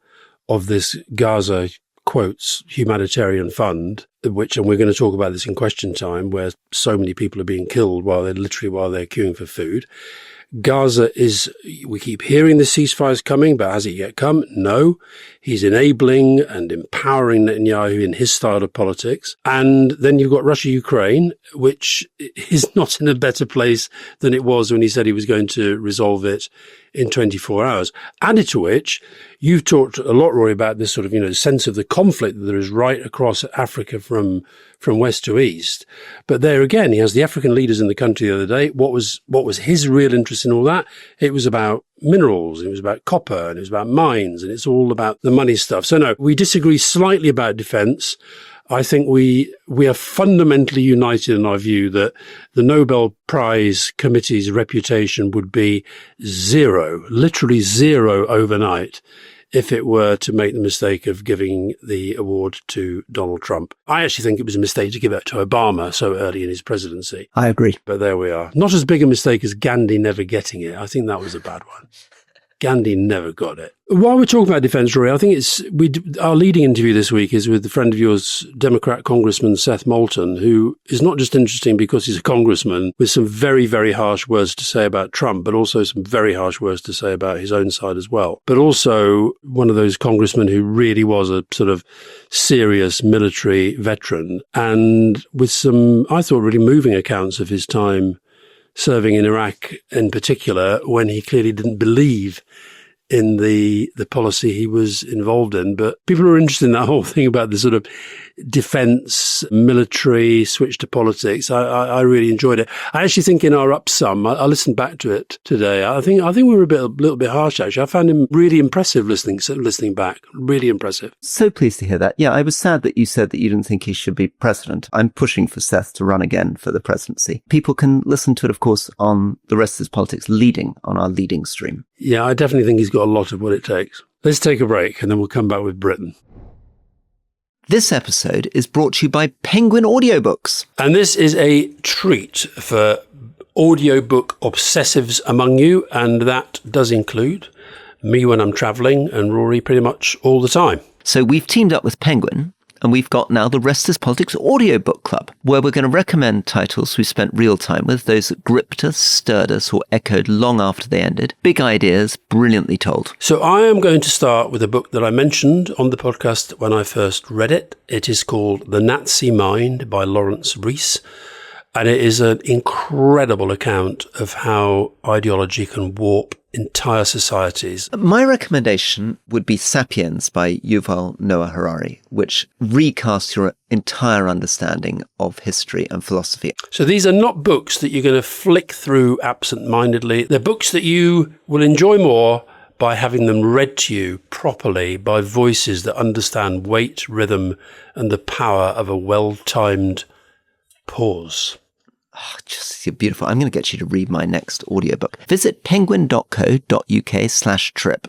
of this Gaza, quotes, humanitarian fund, which, and we're going to talk about this in question time, where so many people are being killed while they're queuing for food. Gaza is, we keep hearing the ceasefires coming, but has it yet come? No. He's enabling and empowering Netanyahu in his style of politics. And then you've got Russia-Ukraine, which is not in a better place than it was when he said he was going to resolve it in 24 hours. Added to which, you've talked a lot, Rory, about this sort of, sense of the conflict that there is right across Africa from west to east. But there again, he has the African leaders in the country the other day. What was his real interest in all that? It was about minerals, it was about copper, and it was about mines, and it's all about the money stuff. So no, we disagree slightly about defense. I think we are fundamentally united in our view that the Nobel Prize Committee's reputation would be zero, literally zero overnight, if it were to make the mistake of giving the award to Donald Trump. I actually think it was a mistake to give it to Obama so early in his presidency. I agree. But there we are. Not as big a mistake as Gandhi never getting it. I think that was a bad one. Gandhi never got it. While we're talking about defence, Rory, I think our leading interview this week is with a friend of yours, Democrat Congressman Seth Moulton, who is not just interesting because he's a congressman with some very, very harsh words to say about Trump, but also some very harsh words to say about his own side as well. But also one of those congressmen who really was a sort of serious military veteran, and with some, I thought, really moving accounts of his time serving in Iraq in particular, when he clearly didn't believe in the policy he was involved in. But people are interested in that whole thing about the sort of defense, military switch to politics. I really enjoyed it. I actually think in our upsum, I listened back to it today. I think we were a little bit harsh, actually. I found him really impressive listening back. Really impressive. So pleased to hear that. Yeah, I was sad that you said that you didn't think he should be president. I'm pushing for Seth to run again for the presidency. People can listen to it, of course, on The Rest is Politics on our leading stream. Yeah, I definitely think he's got a lot of what it takes. Let's take a break and then we'll come back with Britain. This episode is brought to you by Penguin Audiobooks. And this is a treat for audiobook obsessives among you, and that does include me when I'm travelling and Rory pretty much all the time. So we've teamed up with Penguin, and we've got now the Rest is Politics Audiobook Club, where we're going to recommend titles we spent real time with, those that gripped us, stirred us, or echoed long after they ended. Big ideas, brilliantly told. So I am going to start with a book that I mentioned on the podcast when I first read it. It is called The Nazi Mind by Lawrence Rees. And it is an incredible account of how ideology can warp entire societies. My recommendation would be Sapiens by Yuval Noah Harari, which recasts your entire understanding of history and philosophy. So these are not books that you're going to flick through absent-mindedly. They're books that you will enjoy more by having them read to you properly by voices that understand weight, rhythm, and the power of a well-timed pause. Oh, just beautiful. I'm going to get you to read my next audiobook. Visit penguin.co.uk/trip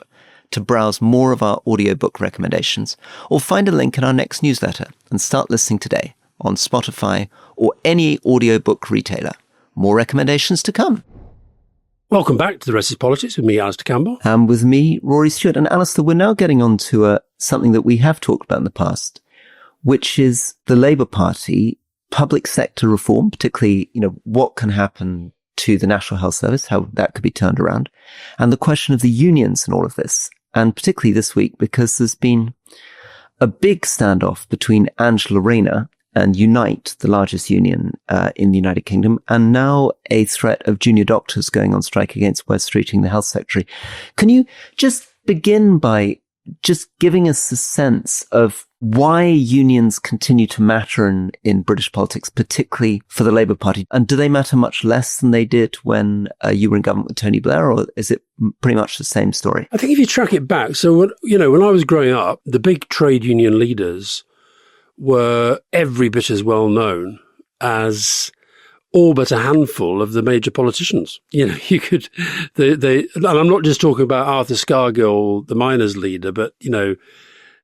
to browse more of our audiobook recommendations, or find a link in our next newsletter and start listening today on Spotify or any audiobook retailer. More recommendations to come. Welcome back to The Rest is Politics with me, Alastair Campbell. And with me, Rory Stewart. And Alastair, we're now getting on to something that we have talked about in the past, which is the Labour Party public sector reform, particularly, what can happen to the National Health Service, how that could be turned around, and the question of the unions and all of this. And particularly this week, because there's been a big standoff between Angela Rayner and Unite, the largest union in the United Kingdom, and now a threat of junior doctors going on strike against Wes Streeting, the health secretary. Can you just begin by just giving us a sense of why unions continue to matter in British politics, particularly for the Labour Party? And do they matter much less than they did when you were in government with Tony Blair, or is it pretty much the same story? I think if you track it back, so when I was growing up, the big trade union leaders were every bit as well known as all but a handful of the major politicians. You could, and I'm not just talking about Arthur Scargill, the miners' leader, but,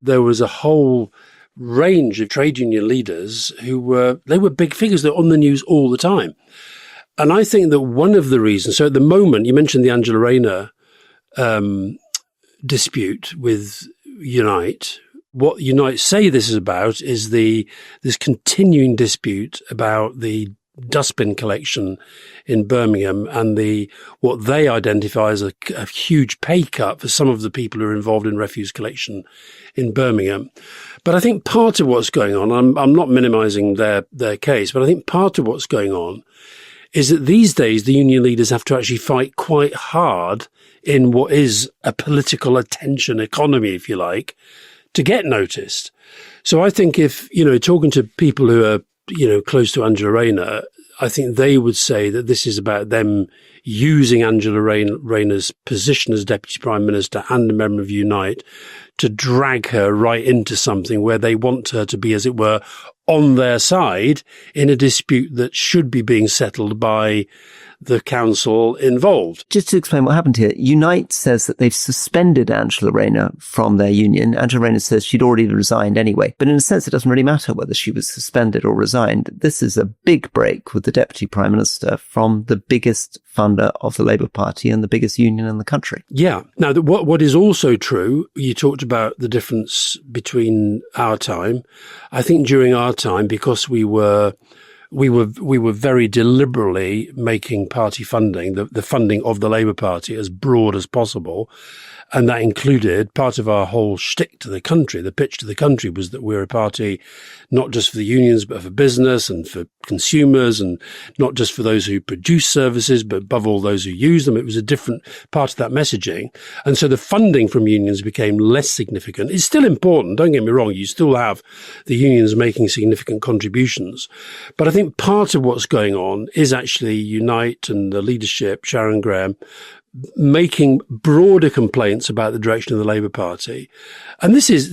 there was a whole range of trade union leaders who were big figures. They're on the news all the time. And I think that one of the reasons, so at the moment, you mentioned the Angela Rayner dispute with Unite. What Unite say this is about is this continuing dispute about the dustbin collection in Birmingham and what they identify as a huge pay cut for some of the people who are involved in refuse collection in Birmingham. But I think part of what's going on, I'm not minimizing their case, but I think part of what's going on is that these days the union leaders have to actually fight quite hard in what is a political attention economy, if you like, to get noticed. So I think if, talking to people who are close to Angela Rayner, I think they would say that this is about them using Angela Rayner's position as Deputy Prime Minister and a member of Unite to drag her right into something where they want her to be, as it were, on their side in a dispute that should be being settled by the council involved. Just to explain what happened here, Unite says that they've suspended Angela Rayner from their union. Angela Rayner says she'd already resigned anyway. But in a sense, it doesn't really matter whether she was suspended or resigned. This is a big break with the Deputy Prime Minister from the biggest funder of the Labour Party and the biggest union in the country. Yeah. Now, what is also true, you talked about the difference between our time. I think during our time, because we were very deliberately making party funding, the funding of the Labour Party, as broad as possible. And that included part of our whole shtick to the country. The pitch to the country was that we're a party not just for the unions, but for business and for consumers, and not just for those who produce services, but above all those who use them. It was a different part of that messaging. And so the funding from unions became less significant. It's still important. Don't get me wrong. You still have the unions making significant contributions. But I think part of what's going on is actually Unite and the leadership, Sharon Graham, making broader complaints about the direction of the Labour Party. And this has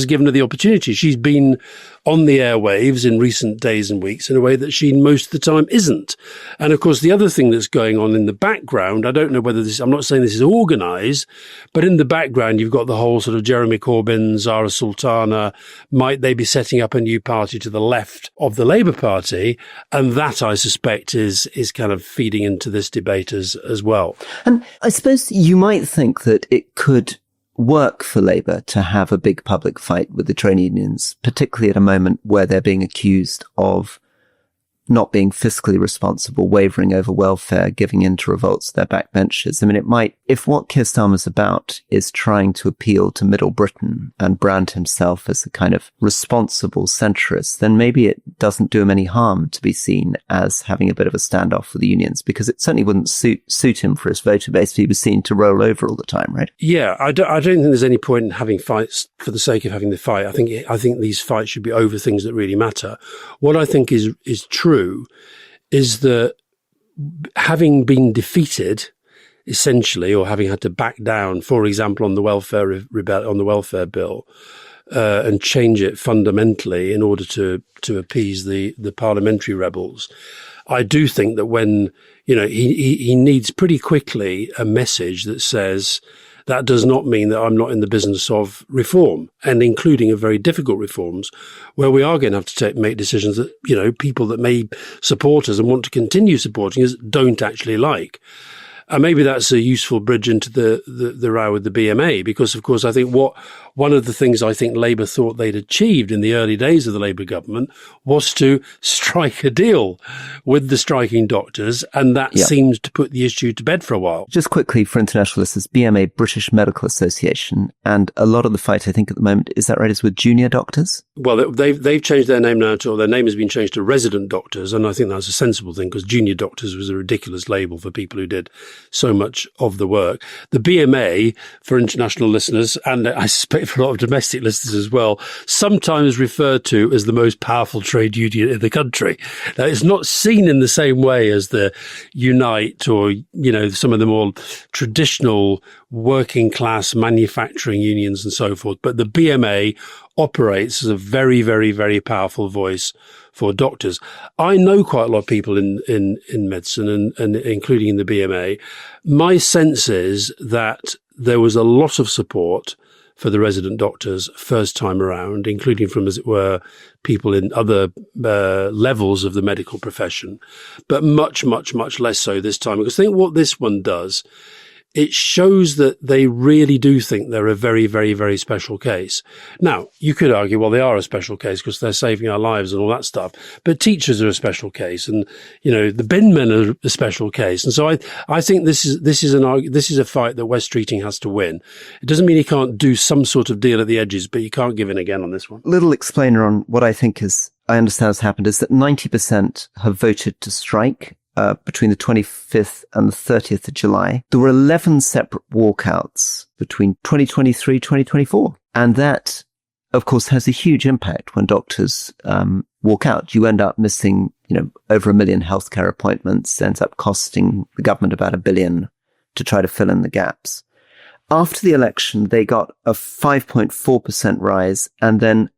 given her the opportunity. She's been on the airwaves in recent days and weeks in a way that she most of the time isn't. And of course, the other thing that's going on in the background, I don't know whether I'm not saying this is organised, but in the background, you've got the whole sort of Jeremy Corbyn, Zara Sultana. Might they be setting up a new party to the left of the Labour Party? And that, I suspect, is kind of feeding into this debate as well. And I suppose you might think that it could work for Labour to have a big public fight with the trade unions, particularly at a moment where they're being accused of not being fiscally responsible, wavering over welfare, giving in to revolts of their backbenchers. I mean, it might, if what Keir Starmer's about is trying to appeal to Middle Britain and brand himself as a kind of responsible centrist, then maybe it doesn't do him any harm to be seen as having a bit of a standoff with the unions, because it certainly wouldn't suit him for his voter base if he was seen to roll over all the time, right? Yeah, I don't think there's any point in having fights for the sake of having the fight. I think these fights should be over things that really matter. What I think is true is that having been defeated, essentially, or having had to back down, for example, on the welfare bill, and change it fundamentally in order to appease the parliamentary rebels, I do think that when he needs pretty quickly a message that says, that does not mean that I'm not in the business of reform, and including of very difficult reforms, where we are going to have to make decisions that, people that may support us and want to continue supporting us don't actually like. And maybe that's a useful bridge into the row with the BMA, because, of course, I think one of the things I think Labour thought they'd achieved in the early days of the Labour government was to strike a deal with the striking doctors, and that seems to put the issue to bed for a while. Just quickly for international listeners, BMA, British Medical Association, and a lot of the fight, I think, at the moment, is that right, is with junior doctors? Well, they've changed their name now their name has been changed to resident doctors, and I think that's a sensible thing, because junior doctors was a ridiculous label for people who did so much of the work. The BMA, for international listeners, and I suspect for a lot of domestic listeners as well, sometimes referred to as the most powerful trade union in the country. Now, it's not seen in the same way as the Unite or, some of the more traditional working class manufacturing unions and so forth. But the BMA operates as a very, very, very powerful voice for doctors. I know quite a lot of people in medicine and including in the BMA. My sense is that there was a lot of support for the resident doctors first time around, including from, as it were, people in other levels of the medical profession, but much, much, much less so this time. Because I think what this one does, it shows that they really do think they're a very, very, very special case. Now, you could argue, well, they are a special case because they're saving our lives and all that stuff. But teachers are a special case, and the bin men are a special case. And so I think this is a fight that West Streeting has to win. It doesn't mean he can't do some sort of deal at the edges, but you can't give in again on this one. Little explainer on what I understand has happened is that 90% have voted to strike. Between the 25th and the 30th of July. There were 11 separate walkouts between 2023, 2024. And that, of course, has a huge impact when doctors walk out. You end up missing, over 1 million healthcare appointments, ends up costing the government about $1 billion to try to fill in the gaps. After the election, they got a 5.4% rise and then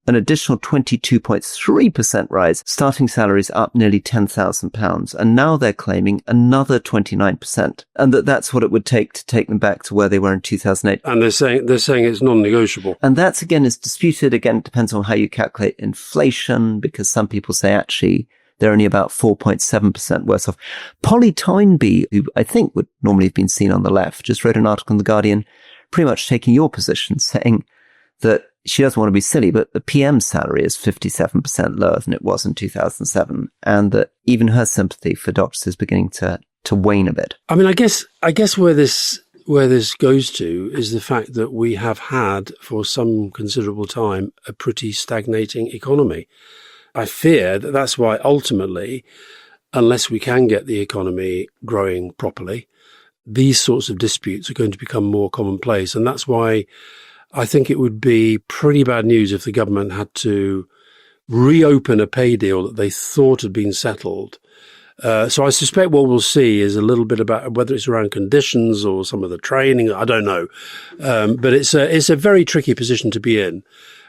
an additional 22.3% rise, starting salaries up nearly £10,000. And now they're claiming another 29%. And that's what it would take to take them back to where they were in 2008. And they're saying it's non-negotiable. And that's, again, is disputed. Again, it depends on how you calculate inflation, because some people say actually they're only about 4.7% worse off. Polly Toynbee, who I think would normally have been seen on the left, just wrote an article in The Guardian pretty much taking your position, saying that she doesn't want to be silly, but the PM's salary is 57% lower than it was in 2007, and that even her sympathy for doctors is beginning to wane a bit. I mean, I guess where this goes to is the fact that we have had for some considerable time a pretty stagnating economy. I fear that that's why ultimately, unless we can get the economy growing properly, these sorts of disputes are going to become more commonplace, and that's why I think it would be pretty bad news if the government had to reopen a pay deal that they thought had been settled. So I suspect what we'll see is a little bit about whether it's around conditions or some of the training. I don't know. But it's a very tricky position to be in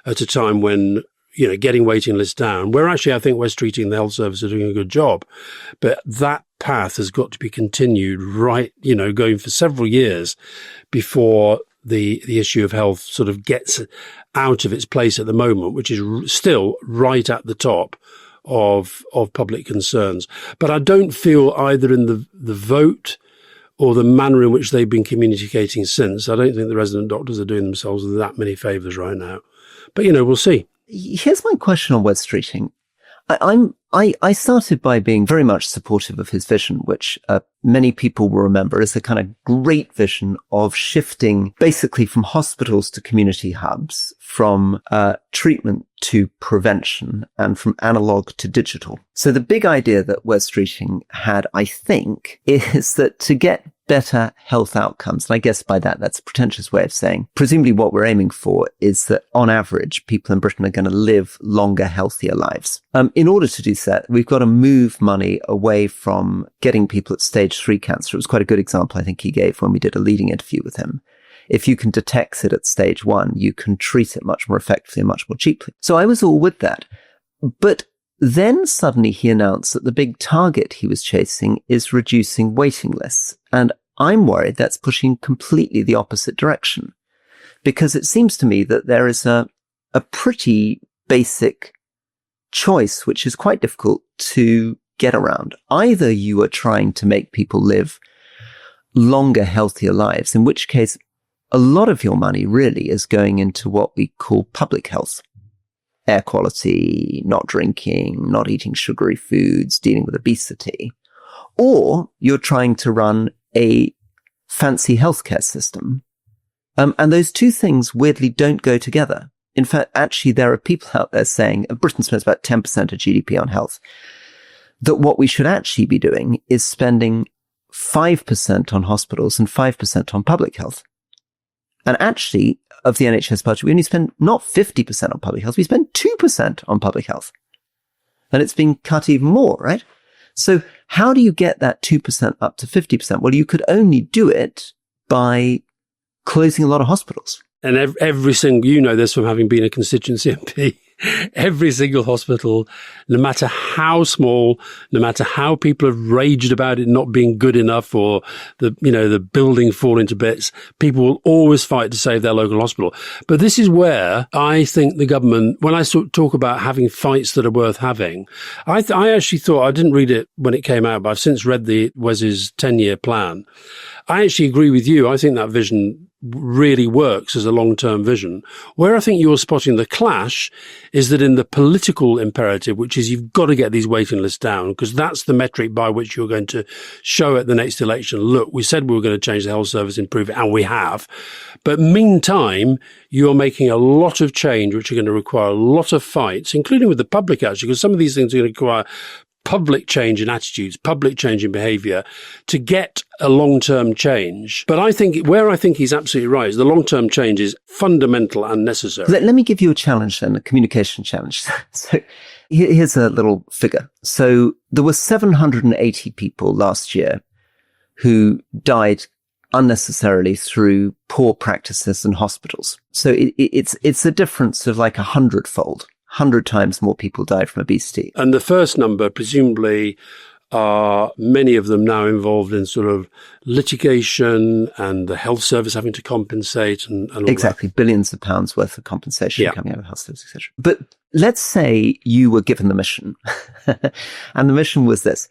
at a time when, getting waiting lists down, where actually I think West Streeting and the health service are doing a good job. But that path has got to be continued going for several years before the issue of health sort of gets out of its place at the moment, which is still right at the top of public concerns. But I don't feel either in the vote or the manner in which they've been communicating since, I don't think the resident doctors are doing themselves that many favours right now. But, we'll see. Here's my question on West Streeting. I started by being very much supportive of his vision, which many people will remember as a kind of great vision of shifting basically from hospitals to community hubs, from treatment to prevention, and from analog to digital. So the big idea that West Streeting had, I think, is that to get better health outcomes, and I guess by that's a pretentious way of saying, presumably what we're aiming for is that on average, people in Britain are going to live longer, healthier lives. In order to do that, we've got to move money away from getting people at stage 3 cancer. It was quite a good example I think he gave when we did a leading interview with him. If you can detect it at stage 1, you can treat it much more effectively and much more cheaply. So I was all with that. But then suddenly he announced that the big target he was chasing is reducing waiting lists. And I'm worried that's pushing completely the opposite direction, because it seems to me that there is a pretty basic choice, which is quite difficult to get around. Either you are trying to make people live longer, healthier lives, in which case a lot of your money really is going into what we call public health. Air quality, not drinking, not eating sugary foods, dealing with obesity. Or you're trying to run a fancy healthcare system. And those two things weirdly don't go together. In fact, actually, there are people out there saying, Britain spends about 10% of GDP on health, that what we should actually be doing is spending 5% on hospitals and 5% on public health. And actually, of the NHS budget, we only spend not 50% on public health, we spend 2% on public health. And it's being cut even more, right? So how do you get that 2% up to 50%? Well, you could only do it by closing a lot of hospitals. And every single, you know this from having been a constituency MP, every single hospital, no matter how small, no matter how people have raged about it not being good enough or the building falling to bits, people will always fight to save their local hospital. But this is where I think the government, when I talk about having fights that are worth having, I actually thought, I didn't read it when it came out, but I've since read Wes's 10-year plan. I actually agree with you. I think that vision really works as a long-term vision. Where I think you're spotting the clash is that in the political imperative, which is you've got to get these waiting lists down, because that's the metric by which you're going to show at the next election, look, we said we were going to change the health service, improve it, and we have. But meantime, you're making a lot of change, which are going to require a lot of fights, including with the public, actually, because some of these things are going to require public change in attitudes, public change in behaviour to get a long-term change. But I think he's absolutely right is the long-term change is fundamental and necessary. Let me give you a challenge then, a communication challenge. So here's a little figure. So there were 780 people last year who died unnecessarily through poor practices in hospitals. So it's a difference of like 100-fold. 100 times more people died from obesity. And the first number, presumably, are many of them now involved in sort of litigation and the health service having to compensate and all exactly. that. Billions of pounds worth of compensation coming out of health service, etc. But let's say you were given the mission, and the mission was this,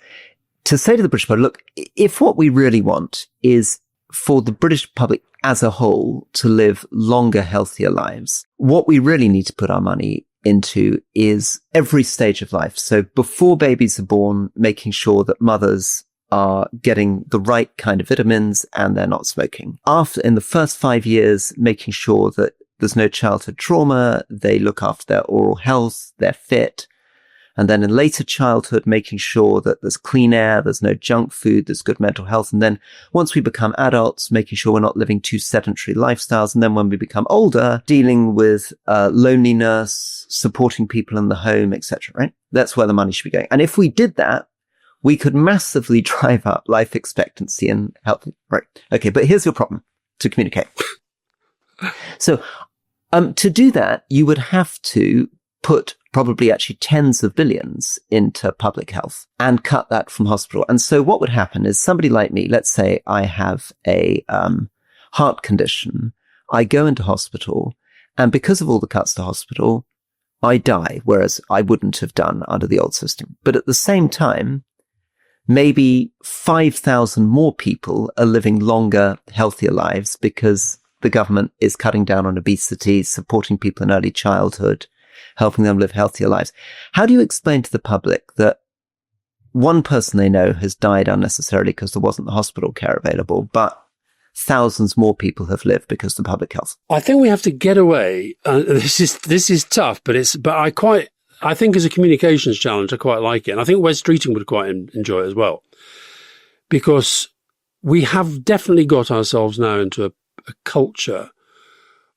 to say to the British public, look, if what we really want is for the British public as a whole to live longer, healthier lives, what we really need to put our money into is every stage of life. So before babies are born, making sure that mothers are getting the right kind of vitamins and they're not smoking. After, in the first 5 years, making sure that there's no childhood trauma, they look after their oral health, they're fit. And then in later childhood, making sure that there's clean air, there's no junk food, there's good mental health. And then once we become adults, making sure we're not living too sedentary lifestyles. And then when we become older, dealing with loneliness, supporting people in the home, etc. Right? That's where the money should be going. And if we did that, we could massively drive up life expectancy and health. Right. Okay. But here's your problem to communicate. So to do that, you would have to put probably actually tens of billions into public health and cut that from hospital. And so what would happen is somebody like me, let's say I have a heart condition, I go into hospital, and because of all the cuts to hospital, I die, whereas I wouldn't have done under the old system. But at the same time, maybe 5,000 more people are living longer, healthier lives because the government is cutting down on obesity, supporting people in early childhood, helping them live healthier lives. How do you explain to the public that one person they know has died unnecessarily because there wasn't the hospital care available, but thousands more people have lived because of public health? I think we have to get away. This is tough, but I think as a communications challenge, I quite like it. And I think Wes Streeting would quite enjoy it as well, because we have definitely got ourselves now into a culture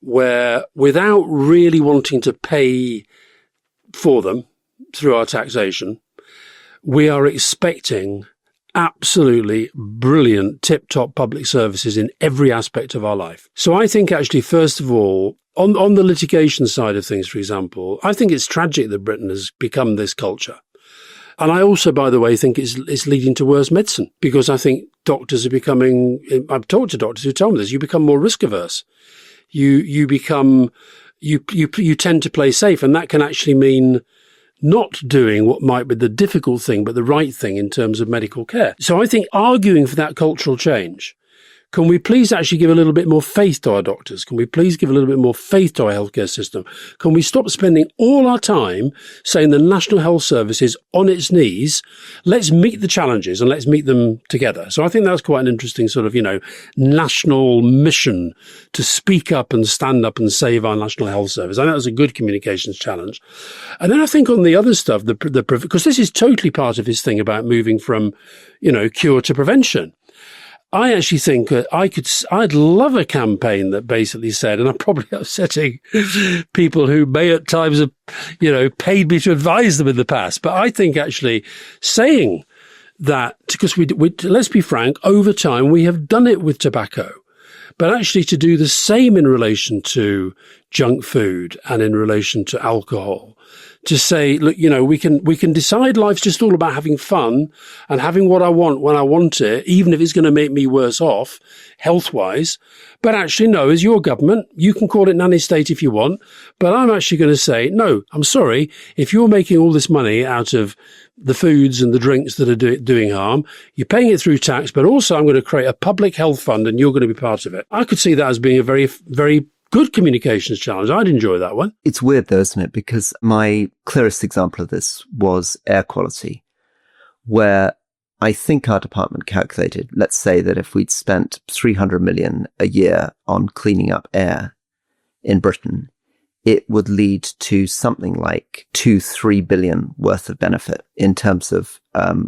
where, without really wanting to pay for them through our taxation, we are expecting absolutely brilliant, tip-top public services in every aspect of our life. So I think actually, first of all, on the litigation side of things, for example, I think it's tragic that Britain has become this culture. And I also, by the way, think it's leading to worse medicine, because I think doctors are becoming, I've talked to doctors who tell me this, you become more risk averse. You tend to play safe, and that can actually mean not doing what might be the difficult thing, but the right thing in terms of medical care. So I think arguing for that cultural change can we please actually give a little bit more faith to our doctors? Can we please give a little bit more faith to our healthcare system? Can we stop spending all our time saying the National Health Service is on its knees? Let's meet the challenges and let's meet them together. So I think that's quite an interesting sort of, national mission to speak up and stand up and save our National Health Service. I think that's a good communications challenge. And then I think on the other stuff, because this is totally part of his thing about moving from, cure to prevention. I actually think I'd love a campaign that basically said, and I'm probably upsetting people who may at times have, paid me to advise them in the past, but I think actually saying that, because we let's be frank, over time we have done it with tobacco, but actually to do the same in relation to junk food and in relation to alcohol. To say, look, we can decide life's just all about having fun and having what I want when I want it, even if it's going to make me worse off health-wise. But actually, no, as your government, you can call it nanny state if you want. But I'm actually going to say, no, I'm sorry. If you're making all this money out of the foods and the drinks that are doing harm, you're paying it through tax, but also I'm going to create a public health fund and you're going to be part of it. I could see that as being a very, very good communications challenge. I'd enjoy that one. It's weird though, isn't it? Because my clearest example of this was air quality, where I think our department calculated, let's say that if we'd spent 300 million a year on cleaning up air in Britain, it would lead to something like 2-3 billion worth of benefit in terms of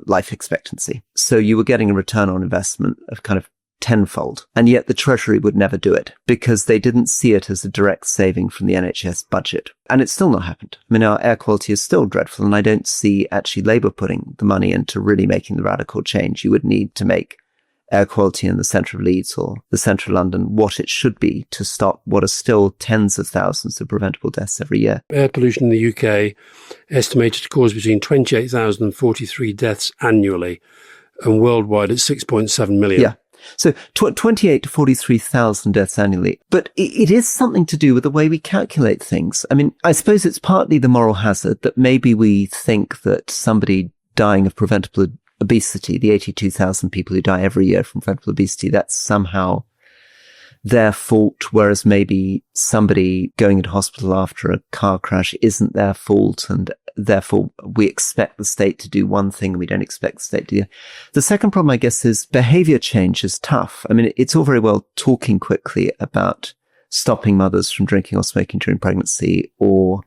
life expectancy. So you were getting a return on investment of kind of tenfold. And yet the Treasury would never do it because they didn't see it as a direct saving from the NHS budget. And it's still not happened. I mean, our air quality is still dreadful, and I don't see actually Labour putting the money into really making the radical change you would need to make air quality in the centre of Leeds or the centre of London what it should be to stop what are still tens of thousands of preventable deaths every year. Air pollution in the UK estimated to cause between 28,000 and 43 deaths annually, and worldwide it's 6.7 million. Yeah. So 28 to 43,000 deaths annually. But it is something to do with the way we calculate things. I mean, I suppose it's partly the moral hazard that maybe we think that somebody dying of preventable obesity, the 82,000 people who die every year from preventable obesity, that's somehow their fault, whereas maybe somebody going into hospital after a car crash isn't their fault, and therefore we expect the state to do one thing and we don't expect the state to do. The second problem, I guess, is behavior change is tough. I mean, it's all very well talking quickly about stopping mothers from drinking or smoking during pregnancy, or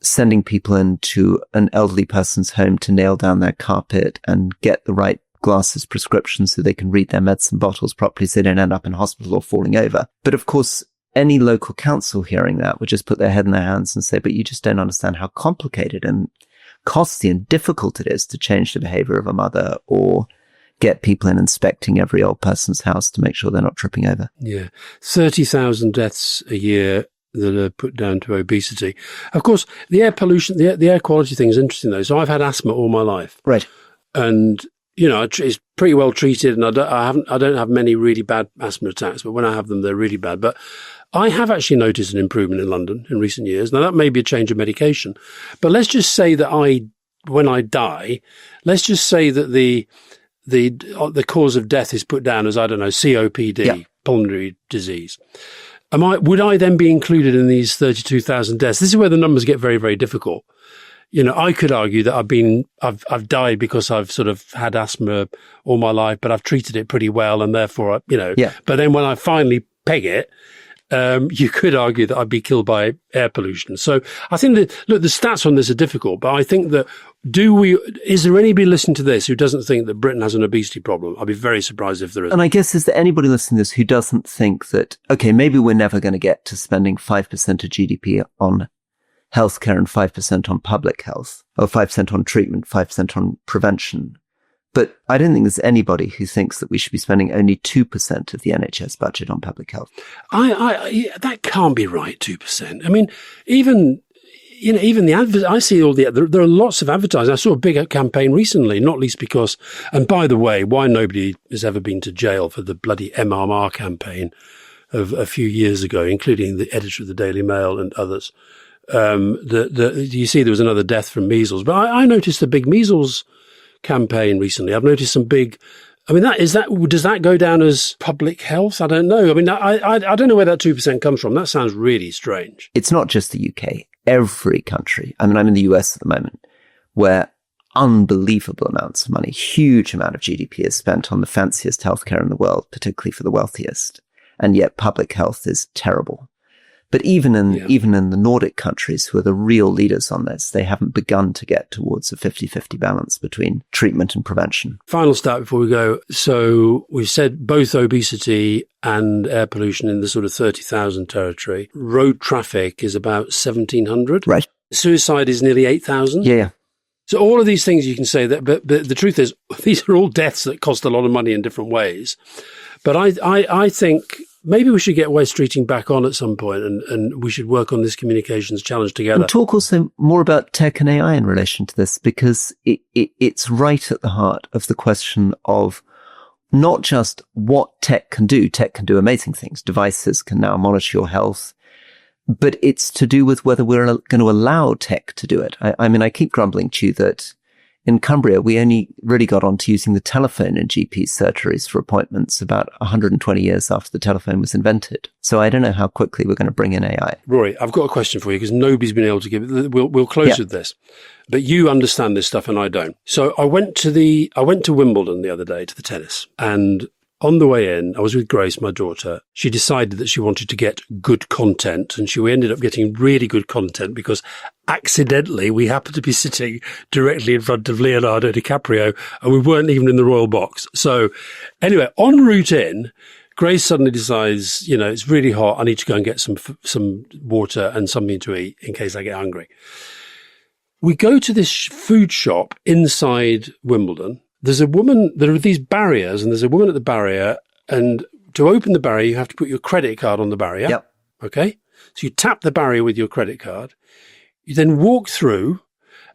sending people into an elderly person's home to nail down their carpet and get the right glasses prescription so they can read their medicine bottles properly so they don't end up in hospital or falling over. But of course, any local council hearing that would just put their head in their hands and say, but you just don't understand how complicated and costly and difficult it is to change the behavior of a mother or get people in inspecting every old person's house to make sure they're not tripping over. Yeah. 30,000 deaths a year that are put down to obesity. Of course, the air pollution, the air quality thing is interesting though. So I've had asthma all my life. Right. And it's pretty well treated, and I don't have many really bad asthma attacks, but when I have them, they're really bad. But I have actually noticed an improvement in London in recent years. Now, that may be a change of medication, but let's just say that when I die, let's just say that the cause of death is put down as, I don't know, COPD, pulmonary disease. Would I then be included in these 32,000 deaths? This is where the numbers get very, very difficult. I could argue that I've died because I've sort of had asthma all my life, but I've treated it pretty well, and therefore, But then when I finally peg it, you could argue that I'd be killed by air pollution. So I think that, look, the stats on this are difficult, but I think that is there anybody listening to this who doesn't think that Britain has an obesity problem? I'd be very surprised if there is. And I guess, is there anybody listening to this who doesn't think that, okay, maybe we're never going to get to spending 5% of GDP on healthcare and 5% on public health, or 5% on treatment, 5% on prevention. But I don't think there's anybody who thinks that we should be spending only 2% of the NHS budget on public health. That can't be right, 2%. I mean, even the I see there are lots of advertising. I saw a big campaign recently, not least because, and by the way, why nobody has ever been to jail for the bloody MMR campaign of a few years ago, including the editor of the Daily Mail and others. You see there was another death from measles, but I noticed a big measles campaign recently. I've noticed some big I mean, does that go down as public health? I don't know. I mean, I don't know where that 2% comes from. That sounds really strange. It's not just the UK. Every country. I mean, I'm in the US at the moment, where unbelievable amounts of money, huge amount of GDP is spent on the fanciest healthcare in the world, particularly for the wealthiest. And yet public health is terrible. But even in the Nordic countries, who are the real leaders on this, they haven't begun to get towards a 50-50 balance between treatment and prevention. Final stat before we go. So we've said both obesity and air pollution in the sort of 30,000 territory. Road traffic is about 1,700. Right. Suicide is nearly 8,000. Yeah. So all of these things you can say that, but the truth is, these are all deaths that cost a lot of money in different ways. But I think maybe we should get West Streeting back on at some point, and we should work on this communications challenge together. And talk also more about tech and AI in relation to this, because it's right at the heart of the question of not just what tech can do. Tech can do amazing things. Devices can now monitor your health. But it's to do with whether we're going to allow tech to do it. I mean, I keep grumbling to you that in Cumbria, we only really got onto using the telephone in GP surgeries for appointments about 120 years after the telephone was invented. So I don't know how quickly we're going to bring in AI. Rory, I've got a question for you, because nobody's been able to give it. We'll close with this. But you understand this stuff and I don't. So I went to Wimbledon the other day to the tennis, and on the way in, I was with Grace, my daughter. She decided that she wanted to get good content, and we ended up getting really good content because accidentally we happened to be sitting directly in front of Leonardo DiCaprio, and we weren't even in the royal box. So anyway, en route in, Grace suddenly decides, it's really hot. I need to go and get some water and something to eat in case I get hungry. We go to this food shop inside Wimbledon. There are these barriers, and there's a woman at the barrier, and to open the barrier, you have to put your credit card on the barrier. Yep. Okay? So you tap the barrier with your credit card. You then walk through,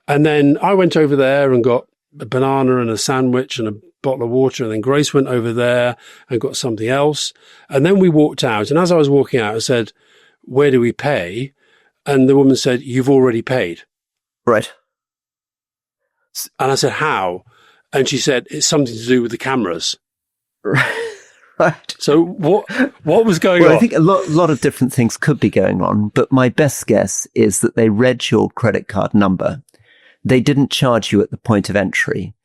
and then I went over there and got a banana and a sandwich and a bottle of water, and then Grace went over there and got something else. And then we walked out, and as I was walking out, I said, "Where do we pay?" And the woman said, "You've already paid." Right. And I said, "How?" And she said, "It's something to do with the cameras." Right. So what was going on? I think a lot of different things could be going on, but my best guess is that they read your credit card number. They didn't charge you at the point of entry.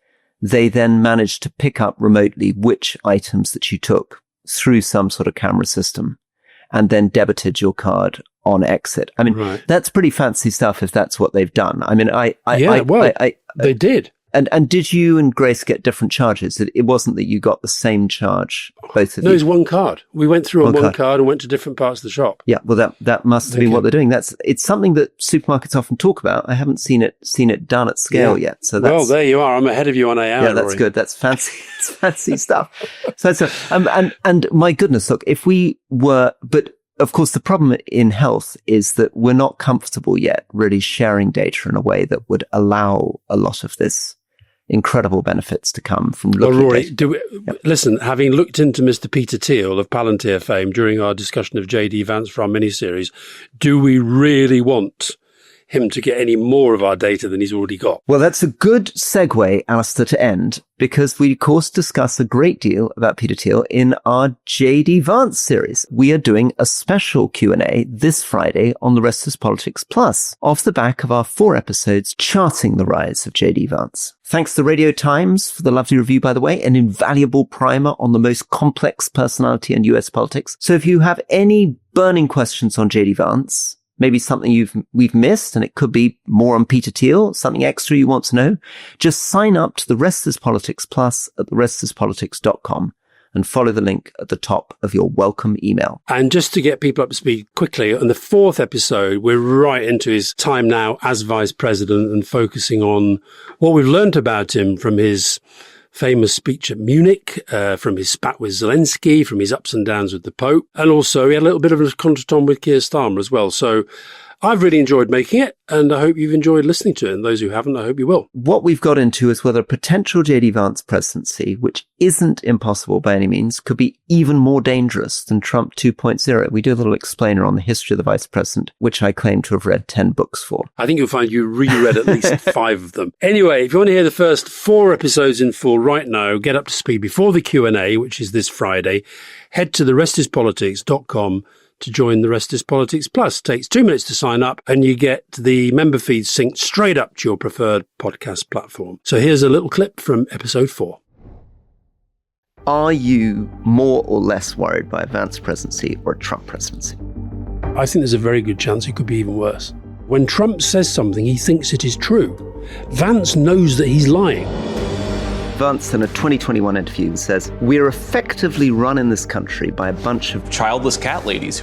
They then managed to pick up remotely which items that you took through some sort of camera system, and then debited your card on exit. I mean, That's pretty fancy stuff if that's what they've done. I mean, they did. And did you and Grace get different charges? It wasn't that you got the same charge, both of you? No, it was one card. We went through on one card and went to different parts of the shop. Yeah, well, that must have been what they're doing. It's something that supermarkets often talk about. I haven't seen it done at scale yet. So well, there you are. I'm ahead of you on AI. Yeah, that's Rory. Good. That's fancy. It's fancy stuff. So and my goodness, look, if we were, but of course, the problem in health is that we're not comfortable yet really sharing data in a way that would allow a lot of this incredible benefits to come from looking at Rory, listen, having looked into Mr. Peter Thiel of Palantir fame during our discussion of J.D. Vance for our miniseries, do we really want him to get any more of our data than he's already got? Well, that's a good segue, Alastair, to end, because we, of course, discuss a great deal about Peter Thiel in our J.D. Vance series. We are doing a special Q&A this Friday on the Restless Politics Plus, off the back of our 4 episodes charting the rise of J.D. Vance. Thanks to the Radio Times for the lovely review, by the way, an invaluable primer on the most complex personality in US politics. So if you have any burning questions on J.D. Vance, maybe something we've missed, and it could be more on Peter Thiel, something extra you want to know, just sign up to the Restless Politics Plus at therestlesspolitics.com and follow the link at the top of your welcome email. And just to get people up to speed quickly, on the 4th episode, we're right into his time now as vice president and focusing on what we've learned about him from his famous speech at Munich, from his spat with Zelensky, from his ups and downs with the Pope. And also he had a little bit of a contretemps with Keir Starmer as well. So I've really enjoyed making it, and I hope you've enjoyed listening to it. And those who haven't, I hope you will. What we've got into is whether a potential J.D. Vance presidency, which isn't impossible by any means, could be even more dangerous than Trump 2.0. We do a little explainer on the history of the vice president, which I claim to have read 10 books for. I think you'll find you reread at least 5 of them. Anyway, if you want to hear the first 4 episodes in full right now, get up to speed before the Q&A, which is this Friday, head to therestispolitics.com to join the Rest is Politics Plus. It takes 2 minutes to sign up and you get the member feed synced straight up to your preferred podcast platform. So here's a little clip from episode 4. Are you more or less worried by a Vance presidency or a Trump presidency? I think there's a very good chance it could be even worse. When Trump says something, he thinks it is true. Vance knows that he's lying. Vance, in a 2021 interview, says, "We're effectively running this country by a bunch of childless cat ladies."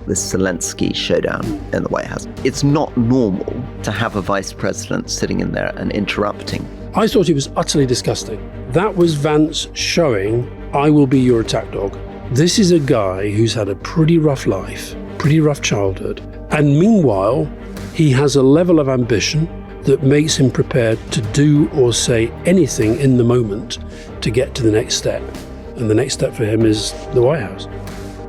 This Zelensky showdown in the White House. It's not normal to have a vice president sitting in there and interrupting. I thought it was utterly disgusting. That was Vance showing, I will be your attack dog. This is a guy who's had a pretty rough life, pretty rough childhood. And meanwhile, he has a level of ambition that makes him prepared to do or say anything in the moment to get to the next step. And the next step for him is the White House.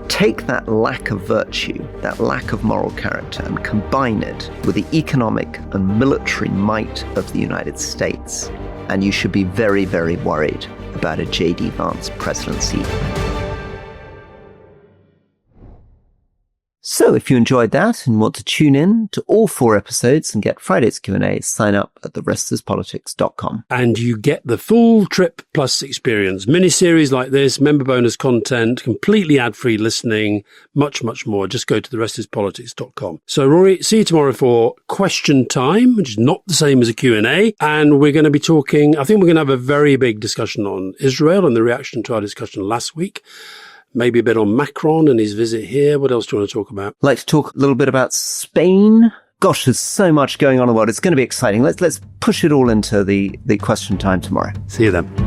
Take that lack of virtue, that lack of moral character, and combine it with the economic and military might of the United States, and you should be very, very worried about a J.D. Vance presidency. So if you enjoyed that and want to tune in to all 4 episodes and get Friday's Q&A, sign up at therestispolitics.com. And you get the full Trip Plus experience. Mini-series like this, member bonus content, completely ad-free listening, much, much more. Just go to therestispolitics.com. So Rory, see you tomorrow for question time, which is not the same as a Q&A. And we're going to be talking, I think we're going to have a very big discussion on Israel and the reaction to our discussion last week. Maybe a bit on Macron and his visit here. What else do you want to talk about? I'd like to talk a little bit about Spain. Gosh, there's so much going on in the world. It's going to be exciting. Let's push it all into the question time tomorrow. See you then.